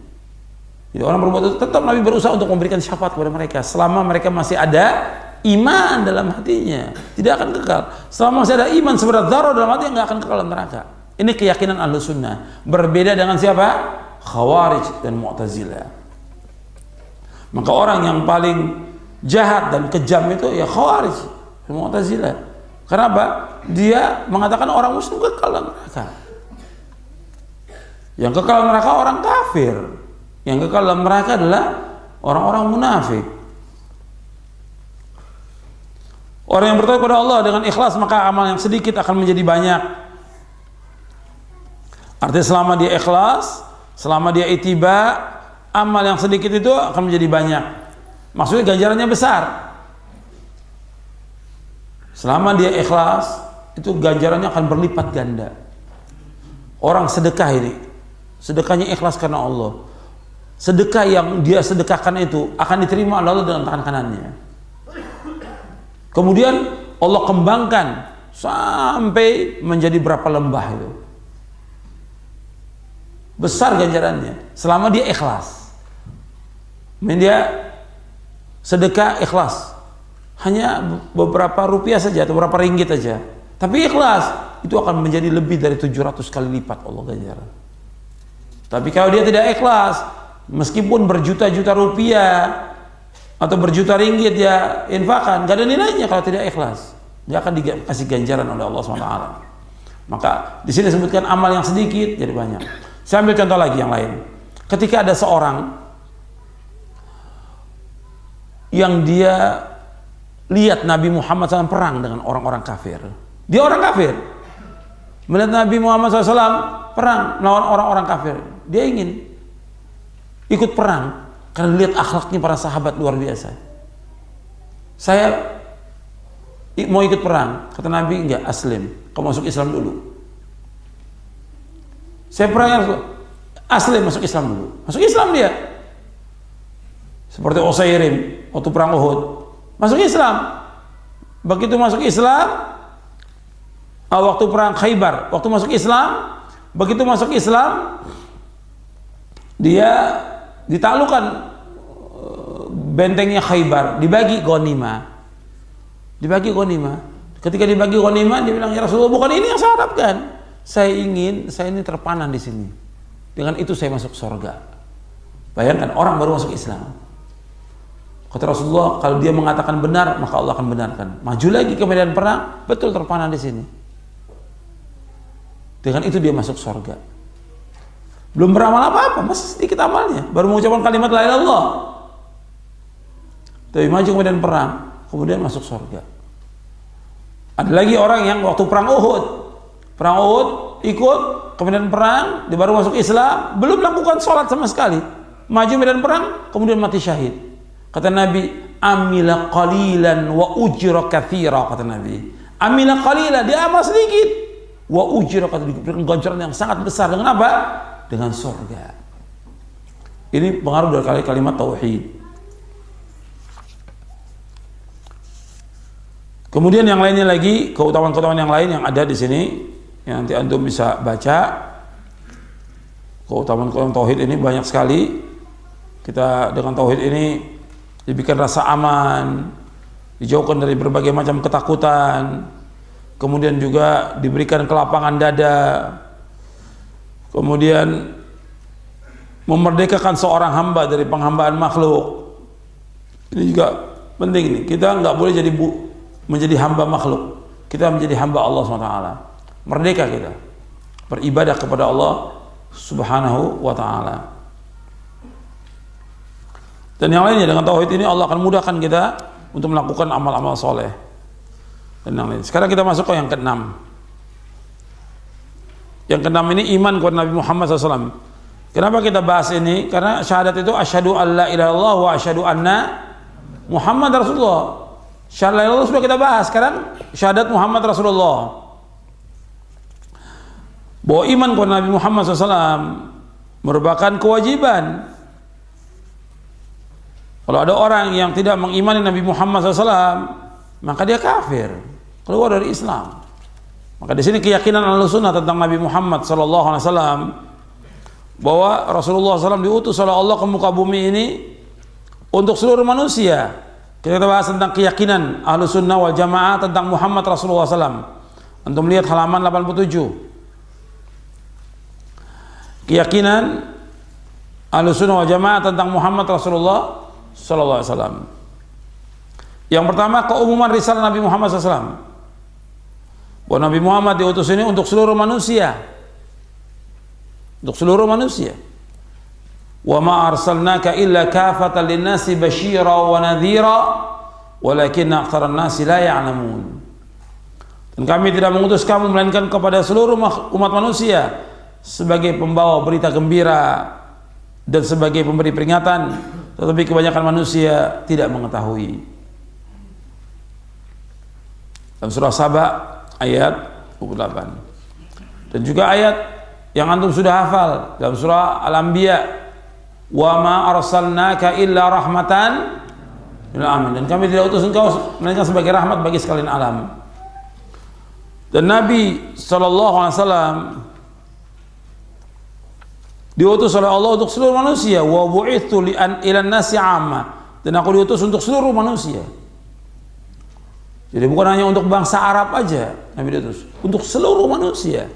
Jadi orang berbuat dosa, tetap Nabi berusaha untuk memberikan syafaat kepada mereka selama mereka masih ada iman dalam hatinya, tidak akan kekal. Selama masih ada iman seberat dzarrah dalam hati, nggak akan kekal dalam neraka. Ini keyakinan Ahlus Sunnah. Berbeda dengan siapa? Khawarij dan Mu'tazilah. Maka orang yang paling jahat dan kejam itu ya Khawarij dan Mu'tazilah. Kenapa? Dia mengatakan orang muslim kekal dalam neraka. Yang kekal dalam neraka orang kafir. Yang kekal dalam neraka adalah orang-orang munafik. Orang yang bertauhid kepada Allah dengan ikhlas, maka amal yang sedikit akan menjadi banyak. Artinya selama dia ikhlas, selama dia ittiba, amal yang sedikit itu akan menjadi banyak. Maksudnya ganjarannya besar. Selama dia ikhlas, itu ganjarannya akan berlipat ganda. Orang sedekah ini, sedekahnya ikhlas karena Allah. Sedekah yang dia sedekahkan itu akan diterima oleh Allah dengan tangan kanannya. Kemudian Allah kembangkan sampai menjadi berapa lembah itu. Besar ganjarannya selama dia ikhlas. Dia sedekah ikhlas. Hanya beberapa rupiah saja atau beberapa ringgit saja. Tapi ikhlas, itu akan menjadi lebih dari 700 kali lipat Allah ganjaran. Tapi kalau dia tidak ikhlas, meskipun berjuta-juta rupiah atau berjuta ringgit ya infakkan, gak ada nilainya kalau tidak ikhlas. Dia akan dikasih ganjaran oleh Allah SWT. Maka di sini disebutkan amal yang sedikit jadi banyak. Saya ambil contoh lagi yang lain. Ketika ada seorang yang dia lihat Nabi Muhammad SAW perang dengan orang-orang kafir. Dia orang kafir. Melihat Nabi Muhammad SAW perang melawan orang-orang kafir. Dia ingin ikut perang. Karena lihat akhlaknya para sahabat luar biasa. Saya mau ikut perang. Kata Nabi, enggak, aslim, kamu masuk Islam dulu. Saya perang ya Rasulullah. Aslim, masuk Islam dulu. Masuk Islam dia. Seperti Usairim waktu perang Uhud, masuk Islam. Begitu masuk Islam, waktu perang Khaybar, waktu masuk Islam, begitu masuk Islam, dia ditaklukkan bentengnya Khaybar, dibagi ghanimah. Dibagi ghanimah. Ketika dibagi ghanimah, dia bilang, "Ya Rasulullah, bukan ini yang saya harapkan. Saya ingin saya ini terpana di sini. Dengan itu saya masuk surga." Bayangkan, orang baru masuk Islam. Kata Rasulullah, kalau dia mengatakan benar, maka Allah akan benarkan. Maju lagi ke medan perang, betul terpana di sini. Dengan itu dia masuk surga. Belum beramal apa-apa, masih sedikit amalnya. Baru mengucapkan kalimat la ilaha illallah. Tapi maju ke medan perang, kemudian masuk surga. Ada lagi orang yang waktu perang Uhud ikut ke medan perang, dia baru masuk Islam, belum melakukan sholat sama sekali. Maju medan perang, kemudian mati syahid. Kata Nabi, amila qalilan wa ujra katsira, kata Nabi. Amila qalilan, dia amal sedikit, wa ujra katsira, diberikan ganjaran yang sangat besar. Dengan apa? Dengan surga. Ini pengaruh dari kalimat tauhid. Kemudian yang lainnya lagi, keutamaan-keutamaan yang lain yang ada di sini, yang nanti antum bisa baca. Keutamaan-keutamaan tauhid ini banyak sekali. Kita dengan tauhid ini diberikan rasa aman, dijauhkan dari berbagai macam ketakutan, kemudian juga diberikan kelapangan dada, kemudian memerdekakan seorang hamba dari penghambaan makhluk. Ini juga penting nih. Kita nggak boleh menjadi hamba makhluk. Kita menjadi hamba Allah SWT. Merdeka kita beribadah kepada Allah Subhanahu wa ta'ala. Dan yang lainnya, dengan tauhid ini Allah akan mudahkan kita untuk melakukan amal-amal soleh. Dan yang lain. Sekarang kita masuk ke yang keenam. Yang keenam ini iman kepada Nabi Muhammad SAW. Kenapa kita bahas ini? Karena syahadat itu asyhadu alla ilaha illallah wa asyhadu anna Muhammad Rasulullah. Syahadat la ilaha illallah sudah kita bahas. Sekarang syahadat Muhammad Rasulullah. Bahwa iman kepada Nabi Muhammad SAW merupakan kewajiban. Kalau ada orang yang tidak mengimani Nabi Muhammad SAW, maka dia kafir, keluar dari Islam. Maka di sini keyakinan Ahlussunnah tentang Nabi Muhammad SAW, bahwa Rasulullah SAW diutus oleh Allah ke muka bumi ini untuk seluruh manusia. Kita bahas tentang keyakinan Ahlussunnah wal Jamaah tentang Muhammad Rasulullah SAW. Untuk melihat halaman 87. Keyakinan Ahlussunnah wal Jamaah tentang Muhammad Rasulullah sallallahu alaihi wasallam. Yang pertama, keumuman risalah Nabi Muhammad SAW. Bahwa Nabi Muhammad diutus ini untuk seluruh manusia. Untuk seluruh manusia. Wa ma arsalnaka illa kafatan lin-nasi basyira wa nadhira walakinna aktsaran nasi la ya'lamun. Dan kami tidak mengutus kamu melainkan kepada seluruh umat manusia sebagai pembawa berita gembira dan sebagai pemberi peringatan, tetapi kebanyakan manusia tidak mengetahui. Dalam surah Saba ayat 28. Dan juga ayat yang antum sudah hafal dalam surah Al-Anbiya, wa ma arsalnaka illa rahmatan lil alamin, dan kami tidak utus engkau melainkan sebagai rahmat bagi sekalian alam. Dan Nabi SAW diutus oleh Allah untuk seluruh manusia. Wa bu'itsu ilan nasi 'amma, dan aku diutus untuk seluruh manusia. Jadi bukan hanya untuk bangsa Arab aja Nabi diutus, untuk seluruh manusia.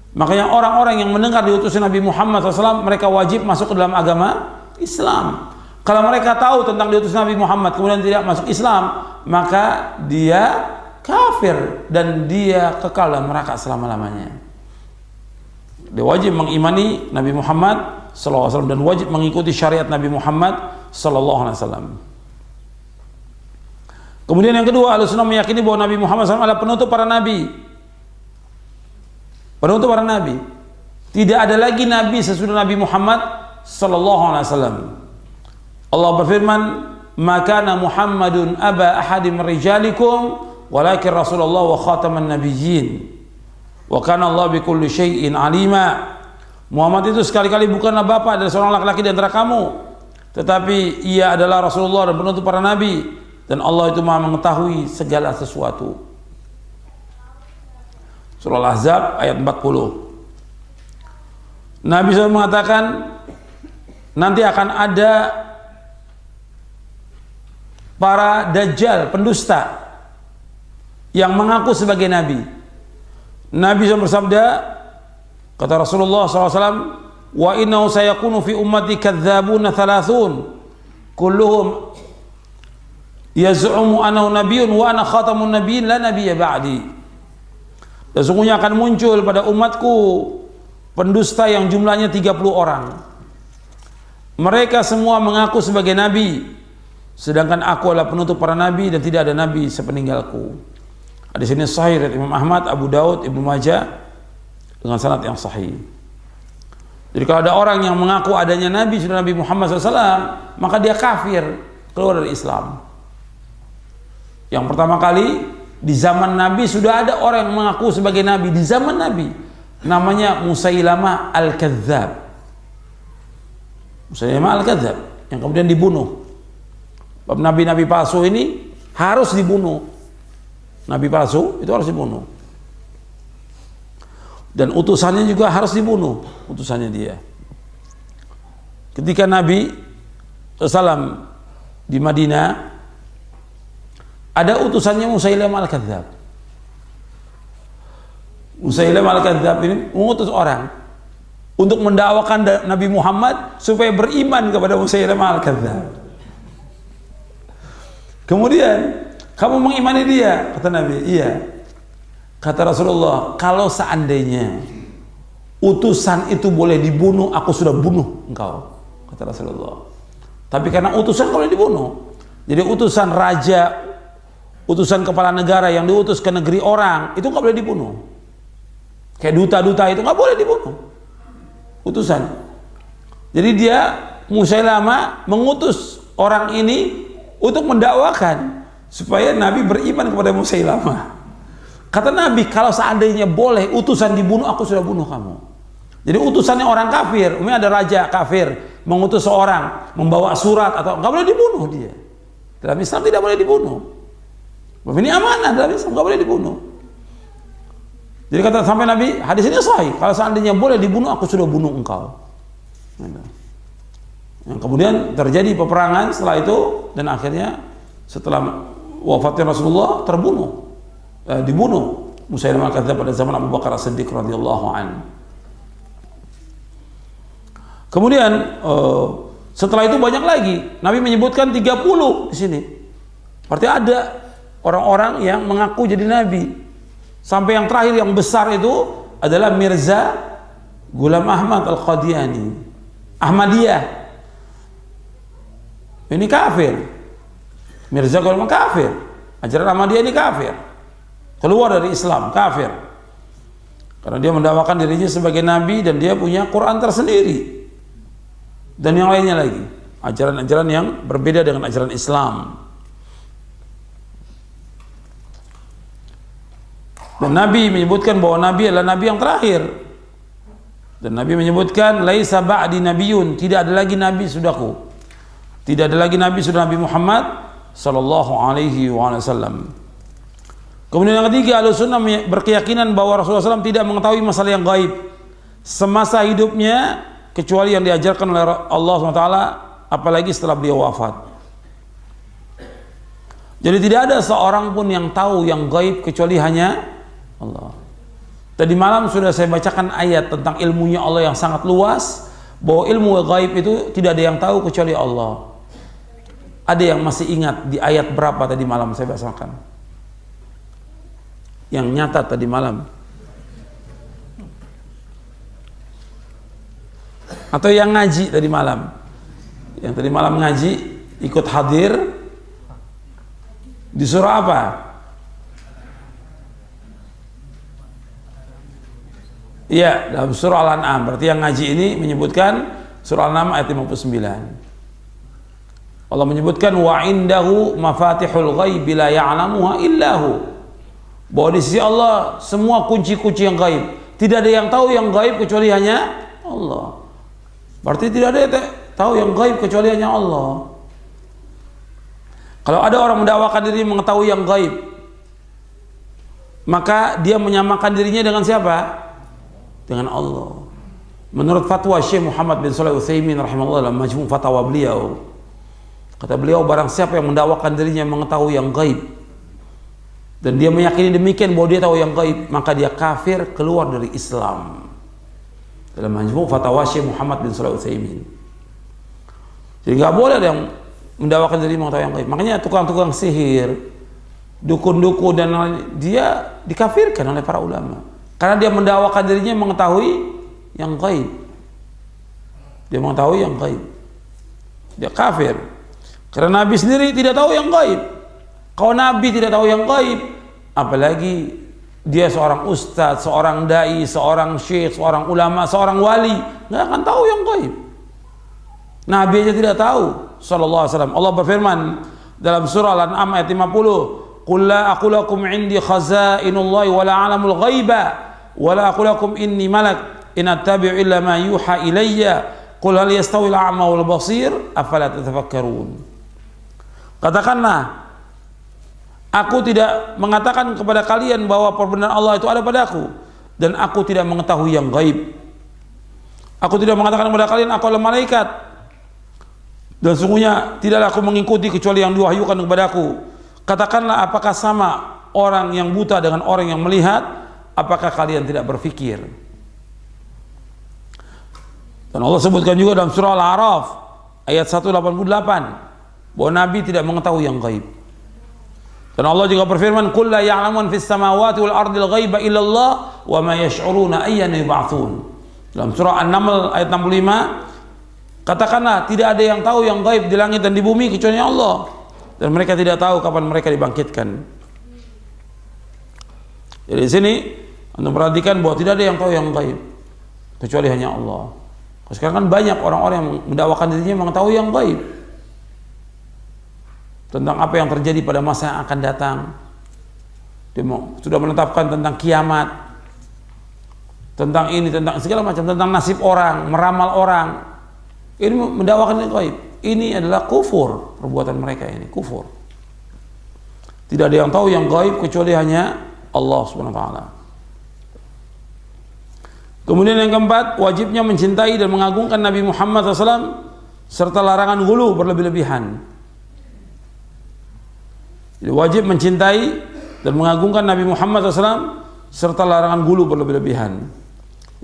Makanya orang-orang yang mendengar diutusnya Nabi Muhammad SAW, mereka wajib masuk ke dalam agama Islam. Kalau mereka tahu tentang diutusnya Nabi Muhammad kemudian tidak masuk Islam, maka dia kafir dan dia kekal dalam neraka selama-lamanya. Dia wajib mengimani Nabi Muhammad SAW dan wajib mengikuti syariat Nabi Muhammad SAW. Kemudian yang kedua, Ahlussunnah meyakini bahwa Nabi Muhammad SAW adalah penutup para nabi. Penutup para nabi. Tidak ada lagi nabi sesudah Nabi Muhammad SAW. Allah berfirman, "Ma kana Muhammadun aba ahadim rijalikum walakin Rasulullah wa khataman nabiyyin wa kana Allah bikulli syai'in alima. Muhammad itu sekali-kali bukanlah bapak dari seorang laki-laki di antara kamu, tetapi ia adalah Rasulullah dan penutup para nabi, dan Allah itu Maha mengetahui segala sesuatu. Surah Al-Ahzab ayat 40. Nabi SAW mengatakan nanti akan ada para dajjal, pendusta yang mengaku sebagai nabi. Nabi SAW bersabda, kata Rasulullah SAW, wa innahu sayakunu fi ummati kadzdzabuna thalathun kulluhum yaz'umu annahu nabiyyun wa ana khatamun nabiyyin la nabiyya ba'di. Dan sesungguhnya akan muncul pada umatku pendusta yang jumlahnya 30 orang. Mereka semua mengaku sebagai nabi, sedangkan aku adalah penutup para nabi dan tidak ada nabi sepeninggalku. Hadis ini sahih dari Imam Ahmad, Abu Daud, Ibnu Majah dengan sanad yang sahih. Jadi kalau ada orang yang mengaku adanya nabi sudah Nabi Muhammad SAW, maka dia kafir, keluar dari Islam. Yang pertama kali di zaman Nabi sudah ada orang yang mengaku sebagai nabi di zaman Nabi. Namanya Musailamah Al-Kadzdzab. Musailamah Al-Kadzdzab yang kemudian dibunuh. Nabi-nabi palsu ini harus dibunuh. Nabi palsu itu harus dibunuh. Dan utusannya juga harus dibunuh, utusannya dia. Ketika Nabi SAW di Madinah, ada utusannya Musailamah Al-Kadzdzab. Musailamah Al-Kadzdzab ini mengutus orang untuk mendakwakan Nabi Muhammad supaya beriman kepada Musailamah Al-Kadzdzab. Kemudian, kamu mengimani dia? Kata Nabi, iya. Kata Rasulullah, kalau seandainya utusan itu boleh dibunuh, aku sudah bunuh engkau. Kata Rasulullah. Tapi karena utusan boleh dibunuh, jadi utusan raja, utusan kepala negara yang diutus ke negeri orang, itu nggak boleh dibunuh. Kayak duta-duta itu nggak boleh dibunuh, utusan. Jadi dia Musailamah mengutus orang ini untuk mendakwakan supaya Nabi beriman kepada Musailamah. Kata Nabi, kalau seandainya boleh utusan dibunuh, aku sudah bunuh kamu. Jadi utusannya orang kafir, umumnya ada raja kafir mengutus seorang membawa surat atau nggak boleh dibunuh dia. Dalam Islam tidak boleh dibunuh. Ini amanah dalam Islam, nggak boleh dibunuh. Jadi kata sampai Nabi, hadis ini sahih, kalau seandainya boleh dibunuh, aku sudah bunuh engkau. Yang kemudian terjadi peperangan setelah itu, dan akhirnya setelah wafatnya Rasulullah dibunuh Musailamah Al-Kadzdzab pada zaman Abu Bakar As-Siddiq radhiyallahu anhu. Kemudian setelah itu banyak lagi, Nabi menyebutkan 30 di sini. Berarti ada orang-orang yang mengaku jadi nabi. Sampai yang terakhir yang besar itu adalah Mirza Ghulam Ahmad Al-Qadiani, Ahmadiyah. Ini kafir. Mirza Ghulam kafir. Ajaran Ahmadiyah ini kafir. Keluar dari Islam, kafir. Karena dia mendakwakan dirinya sebagai nabi dan dia punya Quran tersendiri. Dan yang lainnya lagi, ajaran-ajaran yang berbeda dengan ajaran Islam. Dan Nabi menyebutkan bahwa Nabi adalah Nabi yang terakhir. Dan Nabi menyebutkan, laisa ba'di nabiyyun, tidak ada lagi Nabi sudahku. Tidak ada lagi Nabi sudah Nabi Muhammad sallallahu alaihi wasallam. Kemudian yang ketiga, Ahlussunnah berkeyakinan bahwa Rasulullah SAW tidak mengetahui masalah yang gaib semasa hidupnya kecuali yang diajarkan oleh Allah SWT, apalagi setelah beliau wafat. Jadi tidak ada seorang pun yang tahu yang gaib kecuali hanya Allah. Tadi malam sudah saya bacakan ayat tentang ilmunya Allah yang sangat luas, bahwa ilmu gaib itu tidak ada yang tahu kecuali Allah. Ada yang masih ingat di ayat berapa tadi malam saya bacakan? Yang nyata tadi malam. Atau yang ngaji tadi malam? Yang tadi malam ngaji ikut hadir di surah apa? Iya, dalam surah Al-An'am. Berarti yang ngaji ini menyebutkan surah Al-An'am ayat 59. Allah menyebutkan wa indahu mafatihul ghaibi la ya'lamuha illahu. bahwa di sisi Allah semua kunci-kunci yang gaib. Tidak ada yang tahu yang gaib kecuali hanya Allah. Berarti tidak ada yang tahu yang gaib kecuali hanya Allah. Kalau ada orang mendakwakan diri mengetahui yang gaib, maka dia menyamakan dirinya dengan siapa? Dengan Allah. Menurut fatwa Syekh Muhammad bin Shalih Al-Utsaimin rahimahullah dalam Majmu' Fatawa beliau, kata beliau, barang siapa yang mendakwakan dirinya mengetahui yang gaib dan dia meyakini demikian bahwa dia tahu yang gaib, maka dia kafir, keluar dari Islam. Dalam Majmu' Fatawa Syekh Muhammad bin Shalih Al-Utsaimin. Jadi nggak boleh ada yang mendakwakan diri mengetahui yang gaib. Makanya tukang-tukang sihir, dukun-dukun dan dia dikafirkan oleh para ulama karena dia mendakwakan dirinya mengetahui yang gaib. Dia mengetahui yang gaib, dia kafir karena Nabi sendiri tidak tahu yang gaib. Kalau Nabi tidak tahu yang gaib, apalagi dia seorang ustadz, seorang dai, seorang syekh, seorang ulama, seorang wali, nggak akan tahu yang gaib. Nabi aja tidak tahu sallallahu alaihi wasallam. Allah berfirman dalam surah Al-An'am ayat 50, "Qul la aqulu lakum 'indi khazainullahi wa la 'alamul ghaiba wa la aqulu lakum inni malak in attabi'u illa ma yuha ilayya qul hal yastawi al-a'ma wal basir afala tatafakkarun." Katakanlah, aku tidak mengatakan kepada kalian bahwa perbenaran Allah itu ada padaku dan aku tidak mengetahui yang gaib. Aku tidak mengatakan kepada kalian aku adalah malaikat dan sungguhnya tidaklah aku mengikuti kecuali yang diwahyukan kepadaku. Katakanlah, apakah sama orang yang buta dengan orang yang melihat? Apakah kalian tidak berfikir? Dan Allah sebutkan juga dalam surah Al-A'raf ayat 188 bahwa Nabi tidak mengetahui yang gaib. Dan Allah juga berfirman, "Qul la ya'lamu man fis samawati wal ardil ghaiba illa Allah wa ma yash'uruna ayyana yub'atsun." Dalam surah An-Naml ayat 65, katakanlah, tidak ada yang tahu yang gaib di langit dan di bumi kecuali Allah, dan mereka tidak tahu kapan mereka dibangkitkan. Jadi di sini Anda perhatikan bahwa tidak ada yang tahu yang gaib kecuali hanya Allah. Sekarang kan banyak orang-orang yang mendakwakan dirinya mengetahui yang gaib tentang apa yang terjadi pada masa yang akan datang. Dia sudah menetapkan tentang kiamat, tentang ini, tentang segala macam, tentang nasib orang, meramal orang. Ini mendakwakan yang gaib. Ini adalah kufur, perbuatan mereka ini kufur. Tidak ada yang tahu yang gaib kecuali hanya Allah Subhanahu wa taala. Kemudian yang keempat, wajibnya mencintai dan mengagungkan Nabi Muhammad SAW serta larangan ghulu, berlebih-lebihan. Jadi wajib mencintai dan mengagungkan Nabi Muhammad SAW serta larangan ghulu, berlebih-lebihan.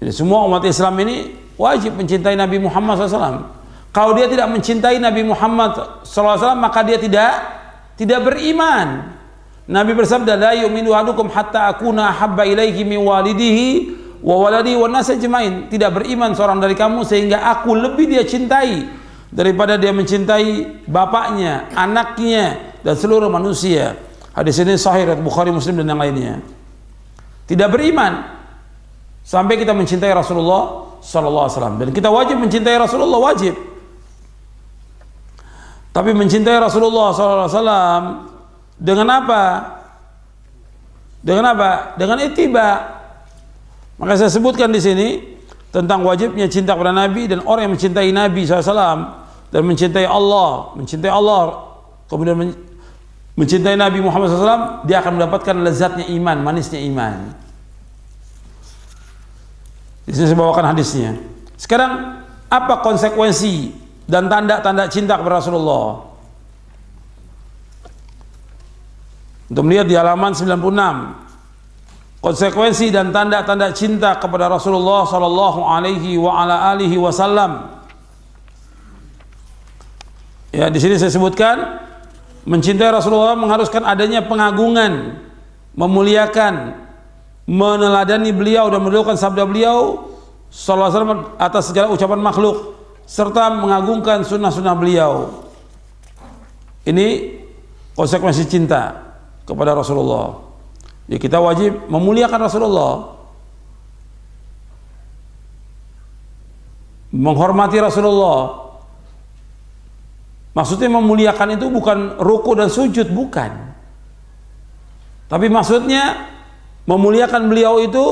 Jadi semua umat Islam ini wajib mencintai Nabi Muhammad SAW. Kalau dia tidak mencintai Nabi Muhammad SAW, maka dia tidak beriman. Nabi bersabda, "La yu'minu ahadukum hatta akuna ahabba ilaihi min walidihi wa waladihi wan nas ajmain." Tidak beriman seorang dari kamu sehingga aku lebih dia cintai daripada dia mencintai bapaknya, anaknya, dan seluruh manusia. Hadis ini sahih riwayat Bukhari, Muslim dan yang lainnya. Tidak beriman sampai kita mencintai Rasulullah sallallahu alaihi wasallam, dan kita wajib mencintai Rasulullah, wajib. Tapi mencintai Rasulullah sallallahu alaihi wasallam dengan apa? Dengan apa? Dengan ittiba. Maka saya sebutkan di sini tentang wajibnya cinta kepada Nabi, dan orang yang mencintai Nabi SAW dan mencintai Allah, kemudian mencintai Nabi Muhammad SAW, dia akan mendapatkan lezatnya iman, manisnya iman. Di sini saya bawakan hadisnya. Sekarang apa konsekuensi dan tanda-tanda cinta kepada Rasulullah? Untuk melihat di halaman 96, konsekuensi dan tanda-tanda cinta kepada Rasulullah sallallahu alaihi wa ala alihi wasallam. Ya, di sini saya sebutkan, mencintai Rasulullah mengharuskan adanya pengagungan, memuliakan, meneladani beliau dan mendahulukan sabda beliau sallallahu alaihi wasallam atas segala ucapan makhluk, serta mengagungkan sunnah-sunnah beliau. Ini konsekuensi cinta kepada Rasulullah. Ya, kita wajib memuliakan Rasulullah, menghormati Rasulullah. Maksudnya memuliakan itu bukan ruku dan sujud, bukan. Tapi maksudnya memuliakan beliau itu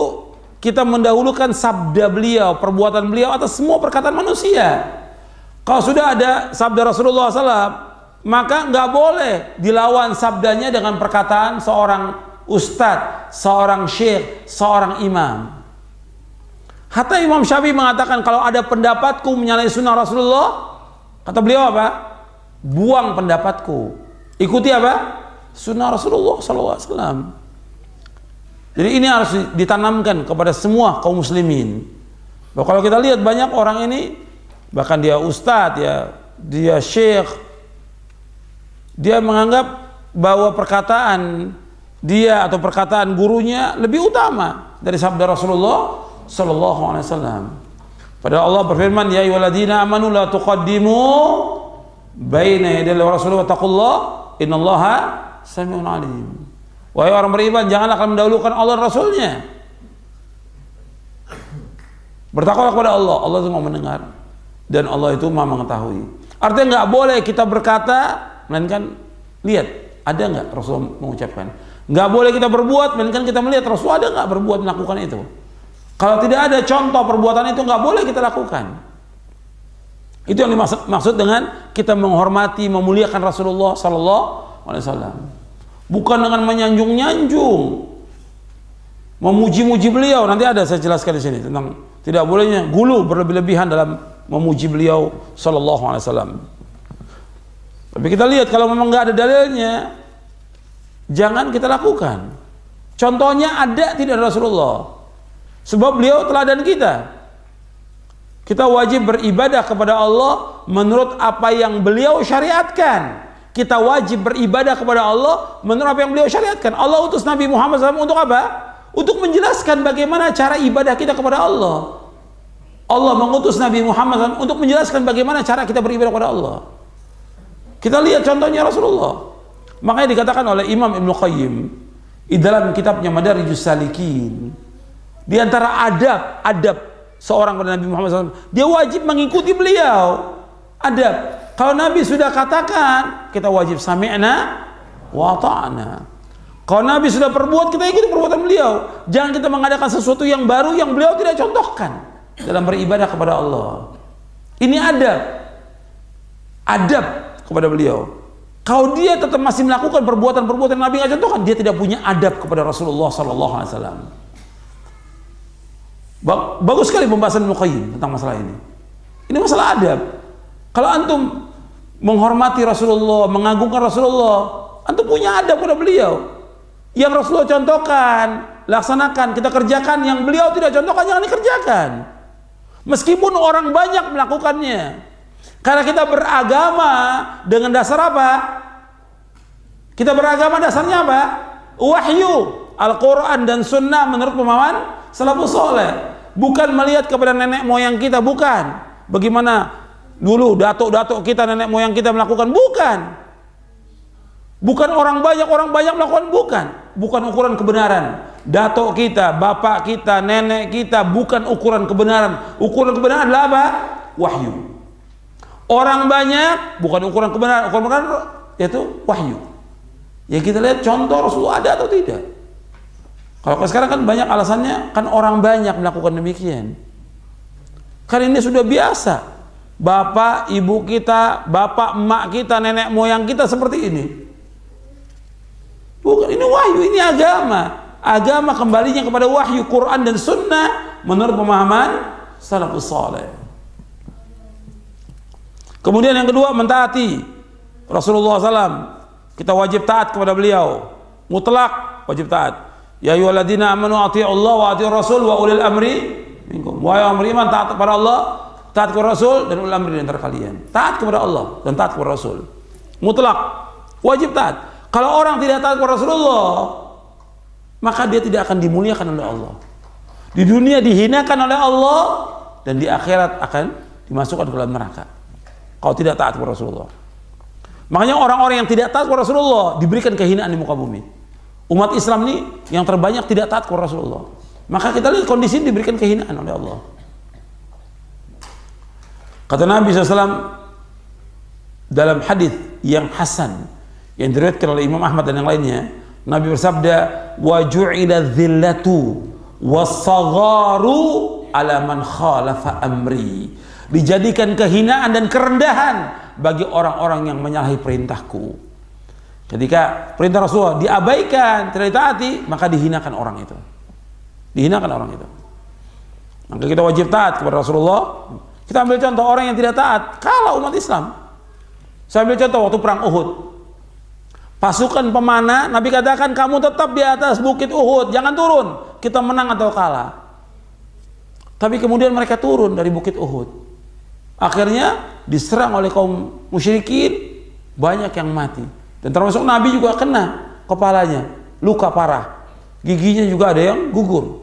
kita mendahulukan sabda beliau, perbuatan beliau atas semua perkataan manusia. Kalau sudah ada sabda Rasulullah SAW, maka nggak boleh dilawan sabdanya dengan perkataan seorang ustadz, seorang syekh, seorang imam. Hatta Imam Syafi'i mengatakan kalau ada pendapatku menyalahi sunnah Rasulullah, kata beliau apa? Buang pendapatku, ikuti apa? Sunnah Rasulullah SAW. Jadi ini harus ditanamkan kepada semua kaum muslimin. Bahwa kalau kita lihat banyak orang ini, bahkan dia ustadz ya, dia syekh, dia menganggap bahwa perkataan dia atau perkataan gurunya lebih utama dari sabda Rasulullah sallallahu alaihi wasallam. Padahal Allah berfirman, ya ayyuhalladzina amanu la tuqaddimu baina yaday Rasulillah wattaqullah innallaha samiun alim. Wahai orang beriman, janganlah kalian mendahulukan Allah dan Rasulnya. Bertakwalah kepada Allah, Allah itu mau mendengar dan Allah itu maha mengetahui. Artinya nggak boleh kita berkata, melainkan lihat ada nggak Rasul mengucapkan. Nggak boleh kita berbuat, melainkan kita melihat Rasul ada nggak berbuat melakukan itu. Kalau tidak ada contoh perbuatan itu, nggak boleh kita lakukan. Itu yang dimaksud dengan kita menghormati, memuliakan Rasulullah Sallallahu Alaihi Wasallam. Bukan dengan menyanjung-nyanjung, memuji-muji beliau. Nanti ada saya jelaskan di sini tentang tidak bolehnya gulu berlebih-lebihan dalam memuji beliau Sallallahu Alaihi Wasallam. Tapi kita lihat kalau memang nggak ada dalilnya, jangan kita lakukan. Contohnya ada tidak ada Rasulullah. Sebab beliau teladan kita. Kita wajib beribadah kepada Allah menurut apa yang beliau syariatkan. Kita wajib beribadah kepada Allah menurut apa yang beliau syariatkan. Allah utus Nabi Muhammad SAW untuk apa? Untuk menjelaskan bagaimana cara ibadah kita kepada Allah. Allah mengutus Nabi Muhammad SAW untuk menjelaskan bagaimana cara kita beribadah kepada Allah. Kita lihat contohnya Rasulullah. Makanya dikatakan oleh Imam Ibn Qayyim di dalam kitabnya Madarijus Salikin, di antara adab seorang pada Nabi Muhammad SAW, dia wajib mengikuti beliau. Adab. Kalau Nabi sudah katakan, kita wajib sami'na wa ta'na. Kalau Nabi sudah perbuat, kita ikuti perbuatan beliau. Jangan kita mengadakan sesuatu yang baru yang beliau tidak contohkan dalam beribadah kepada Allah. Ini adab. Adab kepada beliau. Kalau dia tetap masih melakukan perbuatan-perbuatan yang Nabi nggak contohkan, dia tidak punya adab kepada Rasulullah Sallallahu Alaihi Wasallam. Bagus sekali pembahasan Ibnu Qayyim tentang masalah ini. Ini masalah adab. Kalau antum menghormati Rasulullah, mengagungkan Rasulullah, antum punya adab kepada beliau. Yang Rasulullah contohkan, laksanakan, kita kerjakan. Yang beliau tidak contohkan, jangan dikerjakan. Meskipun orang banyak melakukannya. Karena kita beragama dengan dasar apa? Kita beragama dasarnya apa? Wahyu, Al-Quran dan Sunnah menurut pemahaman salafus saleh. Bukan melihat kepada nenek moyang kita, bukan. Bagaimana dulu datuk-datuk kita, nenek moyang kita melakukan, bukan. Bukan orang banyak melakukan, bukan. Bukan ukuran kebenaran. Datuk kita, bapak kita, nenek kita bukan ukuran kebenaran. Ukuran kebenaran adalah apa? Wahyu. Orang banyak bukan ukuran kebenaran. Ukuran kebenaran yaitu wahyu. Ya kita lihat contoh Rasulullah ada atau tidak. Kalau sekarang kan banyak alasannya, kan orang banyak melakukan demikian. Kan ini sudah biasa. Bapak, ibu kita, bapak, emak kita, nenek moyang kita seperti ini. Bukan, ini wahyu, ini agama. Agama kembalinya kepada wahyu, Quran dan Sunnah menurut pemahaman salafus saleh. Kemudian yang kedua, mentaati Rasulullah SAW. Kita wajib taat kepada beliau. Mutlak wajib taat. Ya ayyuhalladzina amanu athi'ullaha wa athi'ur rasul wa ulil amri minkum. Wahai orang beriman, taat kepada Allah, taat kepada Rasul dan ulil amri di antara kalian. Taat kepada Allah dan taat kepada Rasul. Mutlak wajib taat. Kalau orang tidak taat kepada Rasulullah, maka dia tidak akan dimuliakan oleh Allah. Di dunia dihinakan oleh Allah dan di akhirat akan dimasukkan ke dalam neraka. Kalau tidak taat kepada Rasulullah. Makanya orang-orang yang tidak taat kepada Rasulullah diberikan kehinaan di muka bumi. Umat Islam ini yang terbanyak tidak taat kepada Rasulullah. Maka kita lihat kondisi ini diberikan kehinaan oleh Allah. Kata Nabi SAW dalam hadis yang hasan yang diriwayatkan oleh Imam Ahmad dan yang lainnya, Nabi bersabda, wa ju'ila dhillatu was-sagharu ala man khalafa amri. Dijadikan kehinaan dan kerendahan bagi orang-orang yang menyalahi perintahku. Ketika perintah Rasulullah diabaikan, tidak ditaati, maka dihinakan orang itu. Dihinakan orang itu. Maka kita wajib taat kepada Rasulullah. Kita ambil contoh orang yang tidak taat, kalah umat Islam. Saya ambil contoh waktu perang Uhud. Pasukan pemanah, Nabi katakan kamu tetap di atas bukit Uhud, jangan turun. Kita menang atau kalah. Tapi kemudian mereka turun dari bukit Uhud. Akhirnya diserang oleh kaum musyrikin, banyak yang mati. Dan termasuk Nabi juga kena kepalanya, luka parah. Giginya juga ada yang gugur.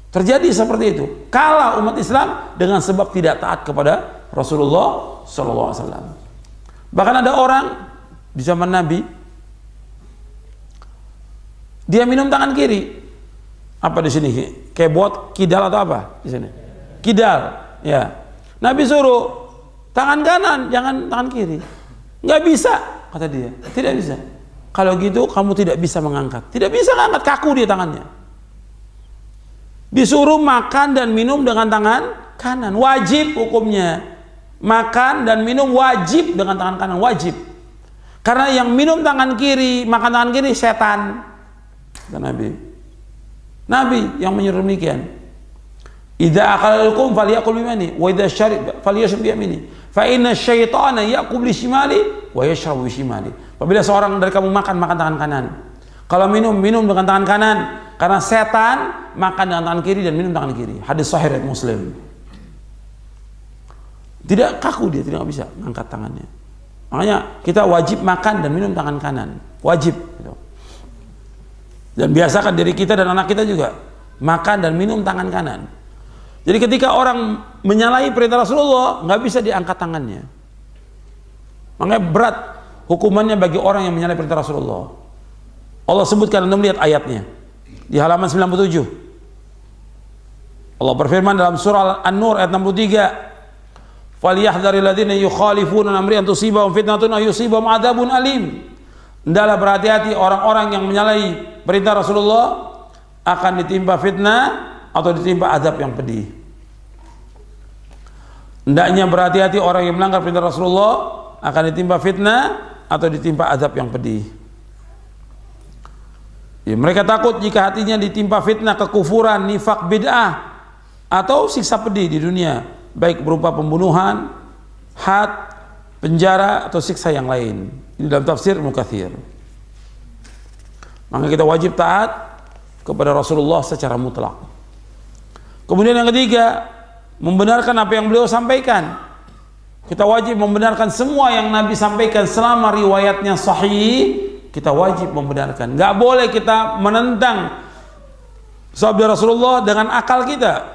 Terjadi seperti itu. Kalah umat Islam dengan sebab tidak taat kepada Rasulullah SAW. Bahkan ada orang di zaman Nabi, dia minum tangan kiri. Apa di sini? Kayak buat kidal atau apa di sini? Kidal, ya. Nabi suruh tangan kanan, jangan tangan kiri. Nggak bisa, kata dia. Tidak bisa. Kalau gitu kamu tidak bisa mengangkat. Tidak bisa mengangkat, kaku dia tangannya. Disuruh makan dan minum dengan tangan kanan, wajib hukumnya. Makan dan minum wajib dengan tangan kanan, wajib. Karena yang minum tangan kiri, makan tangan kiri, setan. Dan Nabi yang menyuruh demikian. Idza aqalalukum falyaqul bimani wa idza syarib falyashrab biyamini. Fa inna syaitana yaqul bisimali wa yashrabu bisimali. Apabila seorang dari kamu makan tangan kanan. Kalau minum dengan tangan kanan, karena setan makan dengan tangan kiri dan minum tangan kiri. Hadis sahih riwayat Muslim. Tidak kaku dia, tidak bisa angkat tangannya. Makanya kita wajib makan dan minum tangan kanan, wajib. Gitu. Dan biasakan diri kita dan anak kita juga makan dan minum tangan kanan. Jadi ketika orang menyalahi perintah Rasulullah, nggak bisa diangkat tangannya. Makanya berat hukumannya bagi orang yang menyalahi perintah Rasulullah. Allah sebutkan, Anda melihat ayatnya di halaman 97. Allah berfirman dalam surah An-Nur ayat 63. Falyahdharil ladzina yukhalifuna amri an tusibahum fitnatun aw yusibahum adzabun alim. Hendaklah berhati-hati orang-orang yang menyalahi perintah Rasulullah akan ditimpa fitnah atau ditimpa azab yang pedih. Hendaknya berhati-hati orang yang melanggar perintah Rasulullah akan ditimpa fitnah atau ditimpa azab yang pedih. Ya, mereka takut jika hatinya ditimpa fitnah, kekufuran, nifak, bid'ah atau siksa pedih di dunia, baik berupa pembunuhan, had, penjara atau siksa yang lain. Ini dalam tafsir Ibnu Katsir. Maka kita wajib taat kepada Rasulullah secara mutlak. Kemudian yang ketiga, membenarkan apa yang beliau sampaikan. Kita wajib membenarkan semua yang Nabi sampaikan selama riwayatnya sahih. Kita wajib membenarkan. Nggak boleh kita menentang sabda Rasulullah dengan akal kita,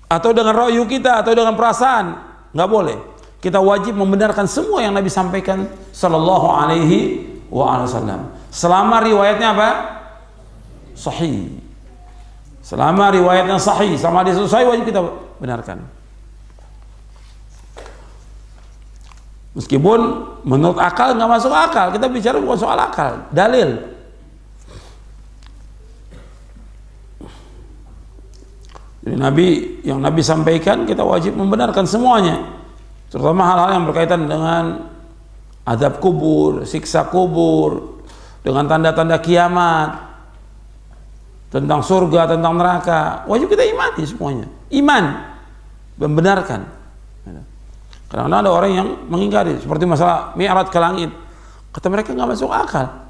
atau dengan royu kita, atau dengan perasaan. Nggak boleh. Kita wajib membenarkan semua yang Nabi sampaikan sallallahu alaihi wasallam. Selama riwayatnya apa? Sahih. Selama riwayatnya sahih, sama dia sahih, wajib kita benarkan. Meskipun menurut akal nggak masuk akal, kita bicara bukan soal akal, dalil. Jadi yang Nabi sampaikan kita wajib membenarkan semuanya, terutama hal-hal yang berkaitan dengan azab kubur, siksa kubur, dengan tanda-tanda kiamat, tentang surga, tentang neraka, wajib kita imani semuanya. Iman, membenarkan. Kadang-kadang ada orang yang mengingkari, seperti masalah Mi'raj ke langit. Kata mereka nggak masuk akal.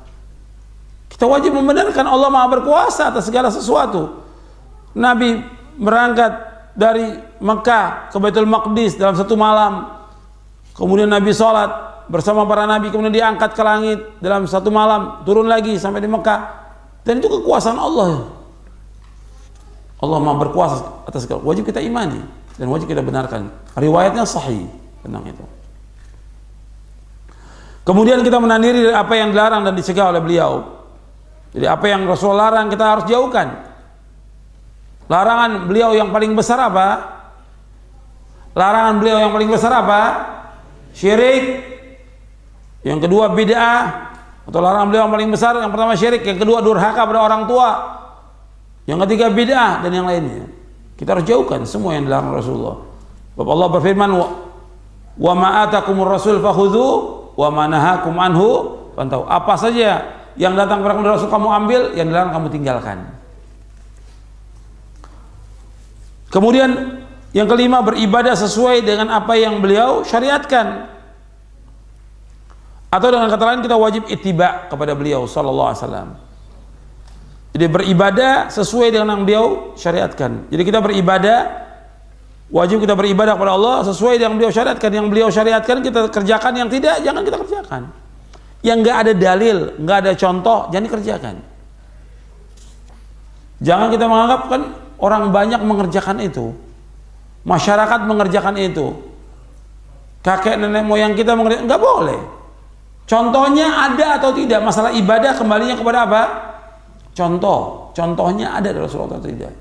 Kita wajib membenarkan Allah Maha berkuasa atas segala sesuatu. Nabi berangkat dari Mekah ke Baitul Maqdis dalam satu malam. Kemudian Nabi sholat bersama para Nabi, kemudian diangkat ke langit dalam satu malam, turun lagi sampai di Mekah. Dan itu kekuasaan Allah. Allah Maha berkuasa atas segala. Wajib kita imani dan wajib kita benarkan. Riwayatnya sahih tentang itu. Kemudian kita menandiri dari apa yang dilarang dan dicegah oleh beliau. Jadi apa yang Rasulullah larang kita harus jauhkan. Larangan beliau yang paling besar apa? Larangan beliau yang paling besar apa? Syirik. Yang kedua bid'ah. Atau larangan beliau yang paling besar, yang pertama syirik, yang kedua durhaka pada orang tua, yang ketiga bid'ah dan yang lainnya. Kita harus jauhkan semua yang dilarang Rasulullah. Sebab Allah berfirman, wa ma atakumur rasul fakhudhu wa ma nahakum anhu fantahu. Apa saja yang datang kepada Rasul kamu ambil, yang dilarang kamu tinggalkan. Kemudian yang kelima, beribadah sesuai dengan apa yang beliau syariatkan. Atau dengan kata lain, kita wajib ittiba kepada beliau sallallahu alaihi wasallam. Jadi beribadah sesuai dengan yang beliau syariatkan. Jadi kita beribadah, wajib kita beribadah kepada Allah sesuai dengan beliau syariatkan. Yang beliau syariatkan kita kerjakan, yang tidak jangan kita kerjakan. Yang enggak ada dalil, enggak ada contoh, jangan dikerjakan. Jangan kita menganggap kan orang banyak mengerjakan itu, masyarakat mengerjakan itu, kakek nenek moyang kita mengerjakan, enggak boleh. Contohnya ada atau tidak? Masalah ibadah kembalinya kepada apa? Contohnya ada dari Rasulullah atau tidak?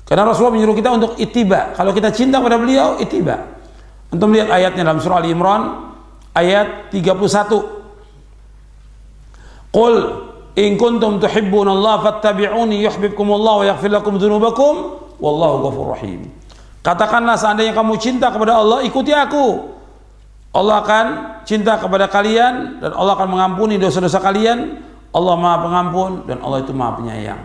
Karena Rasulullah menyuruh kita untuk ittiba. Kalau kita cinta kepada beliau, ittiba. Untuk melihat ayatnya dalam surah Ali Imran ayat 31. Qul in kuntum tuhibbunallaha fattabi'uni yuhibbukumullah wa yaghfir lakum dzunubakum wallahu ghafurur rahim. Katakanlah, seandainya kamu cinta kepada Allah, ikuti aku. Allah akan cinta kepada kalian dan Allah akan mengampuni dosa-dosa kalian. Allah Maha Pengampun dan Allah itu Maha Penyayang.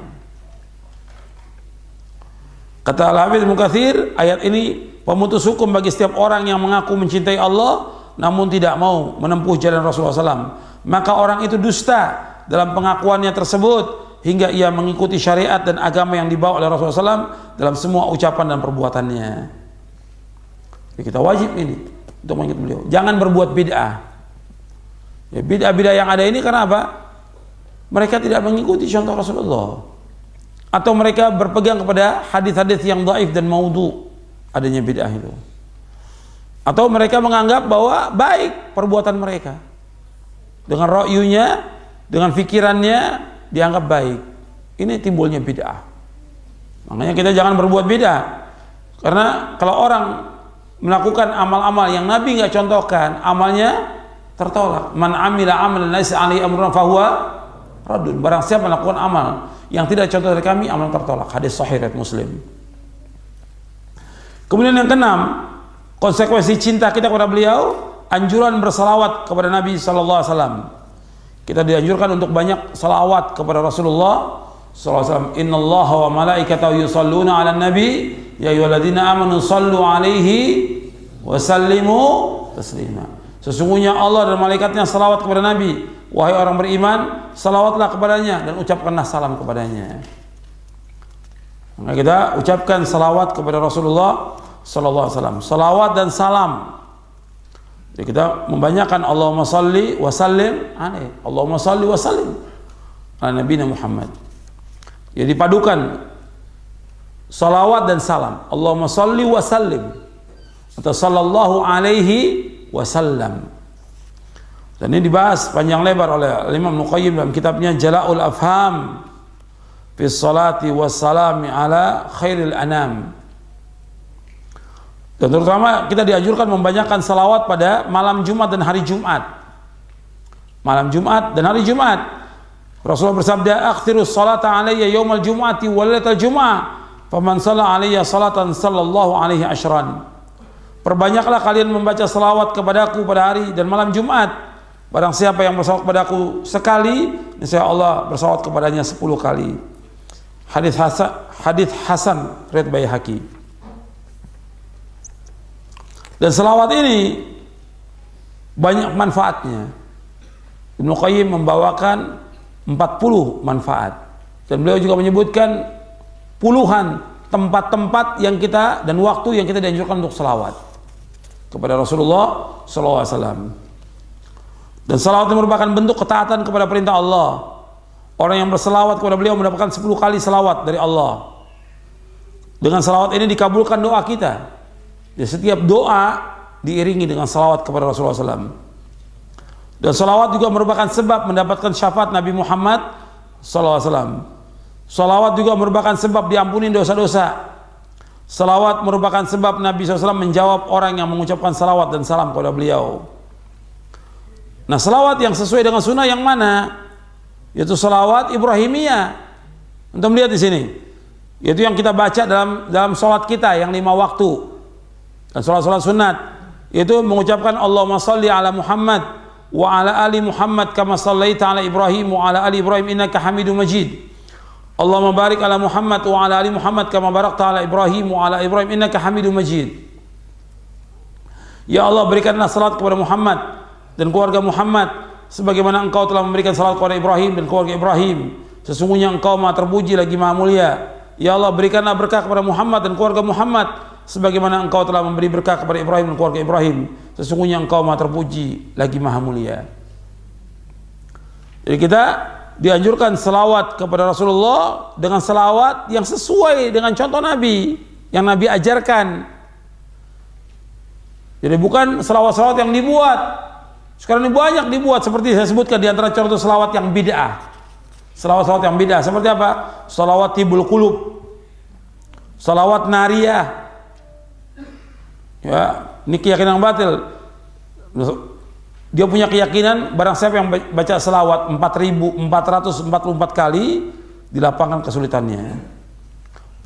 Kata Al-Hafidz Ibnu Katsir, ayat ini pemutus hukum bagi setiap orang yang mengaku mencintai Allah namun tidak mau menempuh jalan Rasulullah SAW. Maka orang itu dusta dalam pengakuannya tersebut hingga ia mengikuti syariat dan agama yang dibawa oleh Rasulullah SAW dalam semua ucapan dan perbuatannya. Jadi kita wajib ini untuk mengikuti beliau. Jangan berbuat bid'ah. Ya, bid'ah yang ada ini karena apa? Mereka tidak mengikuti contoh Rasulullah, atau mereka berpegang kepada hadis-hadis yang dhaif dan maudhu, adanya bid'ah itu. Atau mereka menganggap bahwa baik perbuatan mereka, dengan ra'yunya, dengan fikirannya dianggap baik. Ini timbulnya bid'ah. Makanya kita jangan berbuat bid'ah. Karena kalau orang melakukan amal-amal yang Nabi nggak contohkan, amalnya tertolak. Man amila amalan laisa alaihi amruna fahuwa raddun. Barang siapa melakukan amal yang tidak contoh dari kami, amal tertolak. Hadis sahih riwayat Muslim. Kemudian yang keenam, konsekuensi cinta kita kepada beliau, anjuran bersalawat kepada Nabi sallallahu alaihi wasallam. Kita dianjurkan untuk banyak salawat kepada Rasulullah sallallahu alaihi wasallam. Innallaha wa malaikatahu yusholluna 'alan nabi ya ayyuhalladzina amanu shallu 'alaihi wa sallimu taslima. Sesungguhnya Allah dan malaikatnya salawat kepada Nabi. Wahai orang beriman, salawatlah kepadanya dan ucapkanlah salam kepadanya. Maka kita ucapkan salawat kepada Rasulullah sallallahu alaihi wasallam. Salawat dan salam. Jadi kita membanyakan Allahumma salli wa sallim alaihi. Allahumma salli wa sallim ala nabiyina Muhammad. Jadi padukan salawat dan salam. Allahumma salli wa sallim atau sallallahu alaihi wasallam. Dan ini dibahas panjang lebar oleh Imam Ibnu Qayyim dalam kitabnya Jala'ul Afham fi Salati wassalami ala khairil anam. Dan terutama kita dianjurkan membanyakan salawat pada malam Jumat dan hari Jumat. Malam Jumat dan hari Jumat. Rasulullah bersabda, "Akhirus salata alayya yaumal jum'ati wa lailatal jum'ah, faman shalla alayya salatan sallallahu alaihi asyran." Perbanyaklah kalian membaca salawat kepadaku pada hari dan malam Jumat. Barang siapa yang bersalawat kepadaku sekali, niscaya Allah bersalawat kepadanya 10 kali. Hadis Hasan riwayat Baihaqi. Dan salawat ini banyak manfaatnya. Ibnu Qayyim membawakan 40 manfaat. Dan beliau juga menyebutkan puluhan tempat-tempat yang kita dan waktu yang kita dianjurkan untuk salawat kepada Rasulullah SAW. Dan salawat itu merupakan bentuk ketaatan kepada perintah Allah. Orang yang bersalawat kepada beliau mendapatkan 10 kali salawat dari Allah. Dengan salawat ini dikabulkan doa kita. Di setiap doa diiringi dengan salawat kepada Rasulullah SAW. Dan salawat juga merupakan sebab mendapatkan syafaat Nabi Muhammad SAW. Salawat juga merupakan sebab diampuni dosa-dosa. Salawat merupakan sebab Nabi SAW menjawab orang yang mengucapkan salawat dan salam kepada beliau. Nah, salawat yang sesuai dengan sunnah yang mana? Yaitu salawat Ibrahimiyah. Antum lihat di sini. Yaitu yang kita baca dalam salat kita yang 5 waktu. Dan salat-salat sunat, yaitu mengucapkan Allahumma shalli ala Muhammad wa ala ali Muhammad kama shallaita ala Ibrahim wa ala ali Ibrahim innaka Hamidum Majid. Allahumma barik ala Muhammad wa ala ali Muhammad kama barakta ala Ibrahim wa ala Ibrahim innaka Hamidum Majid. Ya Allah, berikanlah salat kepada Muhammad dan keluarga Muhammad sebagaimana Engkau telah memberikan salat kepada Ibrahim dan keluarga Ibrahim. Sesungguhnya Engkau Maha terpuji lagi Maha mulia. Ya Allah, berikanlah berkah kepada Muhammad dan keluarga Muhammad sebagaimana Engkau telah memberi berkah kepada Ibrahim dan keluarga Ibrahim. Sesungguhnya Engkau Maha terpuji lagi Maha mulia. Jadi kita dianjurkan selawat kepada Rasulullah dengan selawat yang sesuai dengan contoh Nabi yang Nabi ajarkan. Jadi bukan selawat-selawat yang dibuat. Sekarang ini banyak dibuat, seperti saya sebutkan di antara contoh selawat yang bid'ah. Selawat-selawat yang bid'ah seperti apa? Selawat tibul qulub, selawat nariyah. Ya, ini keyakinan yang batil. Dia punya keyakinan barang siapa yang baca selawat 4.444 kali dilapangkan kesulitannya.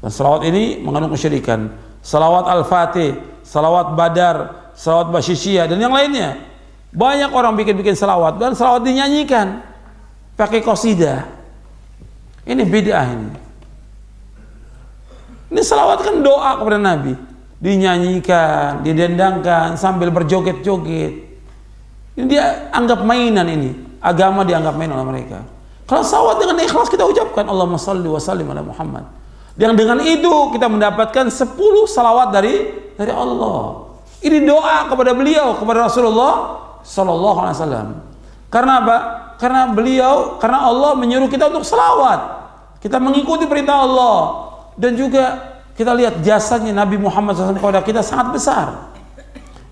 Dan selawat ini mengandung kesyirikan. Selawat Al-Fatih, selawat Badar, selawat Basyishiyah dan yang lainnya. Banyak orang bikin selawat dan selawat dinyanyikan pakai qasidah. Ini bid'ah ini. Ini selawat kan doa kepada Nabi, dinyanyikan, didendangkan sambil berjoget-joget. Ini dia anggap mainan ini. Agama dianggap main oleh mereka. Kalau selawat dengan ikhlas kita ucapkan Allahumma shalli wa sallim ala Muhammad. Yang dengan itu kita mendapatkan 10 salawat dari Allah. Ini doa kepada beliau, kepada Rasulullah sallallahu alaihi wasallam. Karena apa? Karena Allah menyuruh kita untuk selawat. Kita mengikuti perintah Allah. Dan juga kita lihat jasanya Nabi Muhammad SAW kepada kita sangat besar.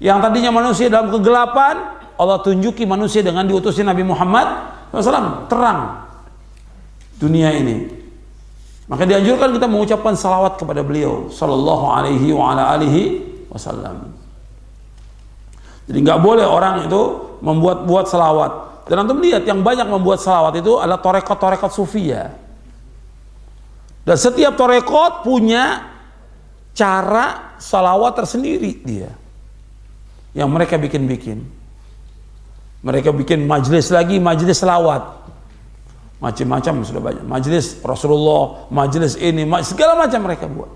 Yang tadinya manusia dalam kegelapan, Allah tunjuki manusia dengan diutusnya Nabi Muhammad SAW terang dunia ini. Maka dianjurkan kita mengucapkan salawat kepada beliau sallallahu alaihi wa ala alihi wasallam. Jadi nggak boleh orang itu membuat salawat. Dan antum lihat yang banyak membuat salawat itu adalah torekot sufia. Dan setiap torekot punya cara salawat tersendiri dia. Yang mereka bikin. Mereka bikin majelis lagi, majelis salawat. Macam-macam sudah banyak. Majelis Rasulullah, majelis ini, segala macam mereka buat.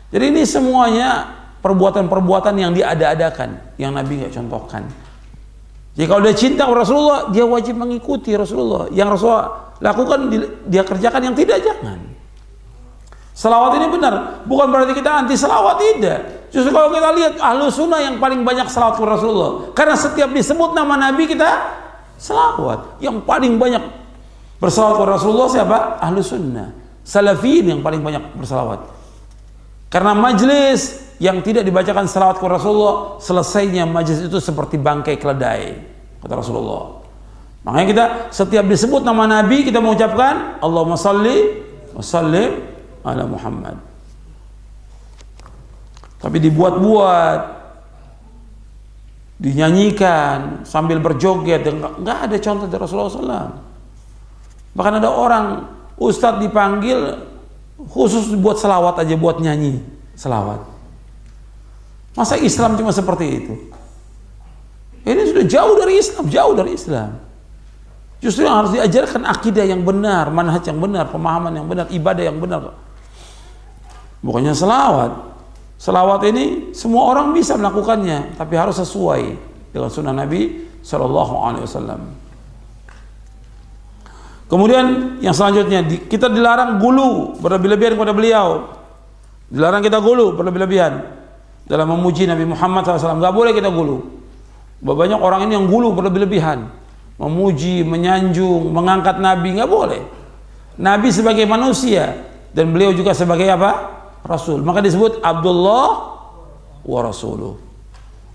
Jadi ini semuanya perbuatan-perbuatan yang diada-adakan, yang Nabi nggak contohkan. Jadi kalau dia cinta kepada Rasulullah, dia wajib mengikuti Rasulullah. Yang Rasulullah lakukan, dia kerjakan, yang tidak, jangan. Selawat ini benar, bukan berarti kita anti selawat, tidak. Justru kalau kita lihat ahlu sunnah yang paling banyak selawat kepada Rasulullah. Karena setiap disebut nama Nabi kita selawat. Yang paling banyak berselawat kepada Rasulullah siapa? Ahlu sunnah. Salafin yang paling banyak berselawat. Karena majlis yang tidak dibacakan salawat kepada Rasulullah, selesainya majlis itu seperti bangkai keledai, kata Rasulullah. Makanya kita setiap disebut nama Nabi kita mengucapkan Allahumma salli wa sallim ala Muhammad. Tapi dibuat-buat, dinyanyikan sambil berjoget, nggak ada contoh dari Rasulullah SAW. Bahkan ada orang ustadz dipanggil khusus buat selawat aja, buat nyanyi selawat. Masa Islam cuma seperti itu? Ini sudah jauh dari Islam. Justru yang harus diajarkan akidah yang benar, manhaj yang benar, pemahaman yang benar, ibadah yang benar. Bukannya selawat. Selawat ini semua orang bisa melakukannya, tapi harus sesuai dengan sunnah Nabi Shallallahu Alaihi Wasallam. Kemudian yang selanjutnya, kita dilarang gulu berlebih-lebihan kepada beliau. Dilarang kita gulu berlebih-lebihan dalam memuji Nabi Muhammad SAW. Gak boleh kita gulu. Banyak orang ini yang gulu berlebih-lebihan, memuji, menyanjung, mengangkat Nabi. Gak boleh. Nabi sebagai manusia dan beliau juga sebagai apa? Rasul. Maka disebut Abdullah wa Rasuluh.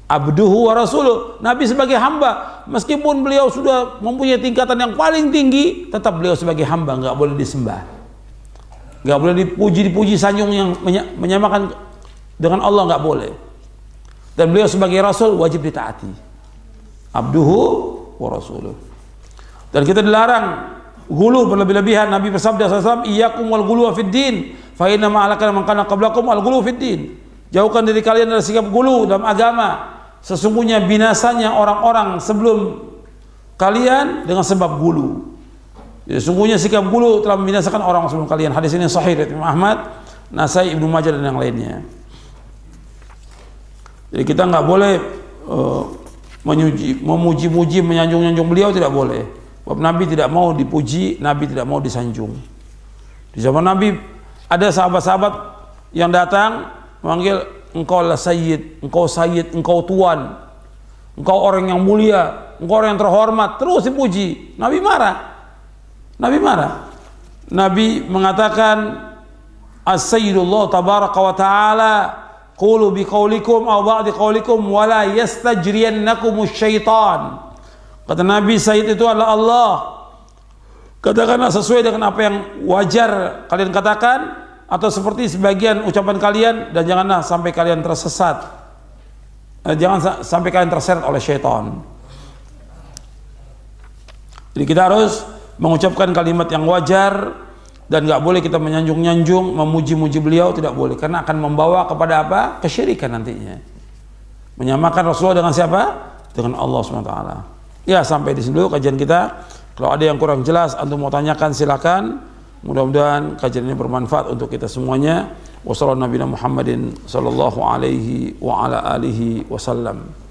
Abduhu wa Rasuluh. Nabi sebagai hamba, meskipun beliau sudah mempunyai tingkatan yang paling tinggi, tetap beliau sebagai hamba, nggak boleh disembah, nggak boleh dipuji sanjung yang menyamakan dengan Allah, nggak boleh. Dan beliau sebagai Rasul wajib ditaati. abduhu wa rasuluh. Dan kita dilarang gulu berlebih-lebihan. Nabi bersabda SAW, iyyakum wal ghuluw fid din, fa inna ma alaka man kana qablakum al ghuluw fid din. Jauhkan diri kalian dari sikap gulu dalam agama. Sesungguhnya binasanya orang-orang sebelum kalian dengan sebab gulu. Jadi sesungguhnya sikap gulu telah membinasakan orang sebelum kalian. Hadis ini sahih dari Imam Ahmad, Nasai, Ibnu Majah dan yang lainnya. Jadi kita nggak boleh memuji-muji, menyanjung-nyanjung beliau, tidak boleh. Sebab Nabi tidak mau dipuji, Nabi tidak mau disanjung. Di zaman Nabi ada sahabat-sahabat yang datang memanggil, engkau adalah sayyid, engkau tuan, engkau orang yang mulia, engkau orang yang terhormat, terus dipuji. Nabi marah. Nabi mengatakan, as-sayyidullah tabaraka wa ta'ala, qulu biqaulikum aw ba'di qaulikum wa la yastajriyannakumus syaitan. Kata Nabi, sayyid itu adalah Allah. Katakanlah sesuai dengan apa yang wajar kalian katakan, atau seperti sebagian ucapan kalian, dan janganlah sampai kalian tersesat. Jangan sampai kalian terseret oleh syaitan. Jadi kita harus mengucapkan kalimat yang wajar, dan nggak boleh kita menyanjung-nyanjung, memuji-muji beliau, tidak boleh, karena akan membawa kepada apa? Kesyirikan nantinya. Menyamakan Rasulullah dengan siapa? Dengan Allah SWT. Ya, sampai di sini dulu kajian kita. Kalau ada yang kurang jelas, antum mau tanyakan silakan. Mudah-mudahan kajian ini bermanfaat untuk kita semuanya. Wassalamualaikum warahmatullahi wabarakatuh.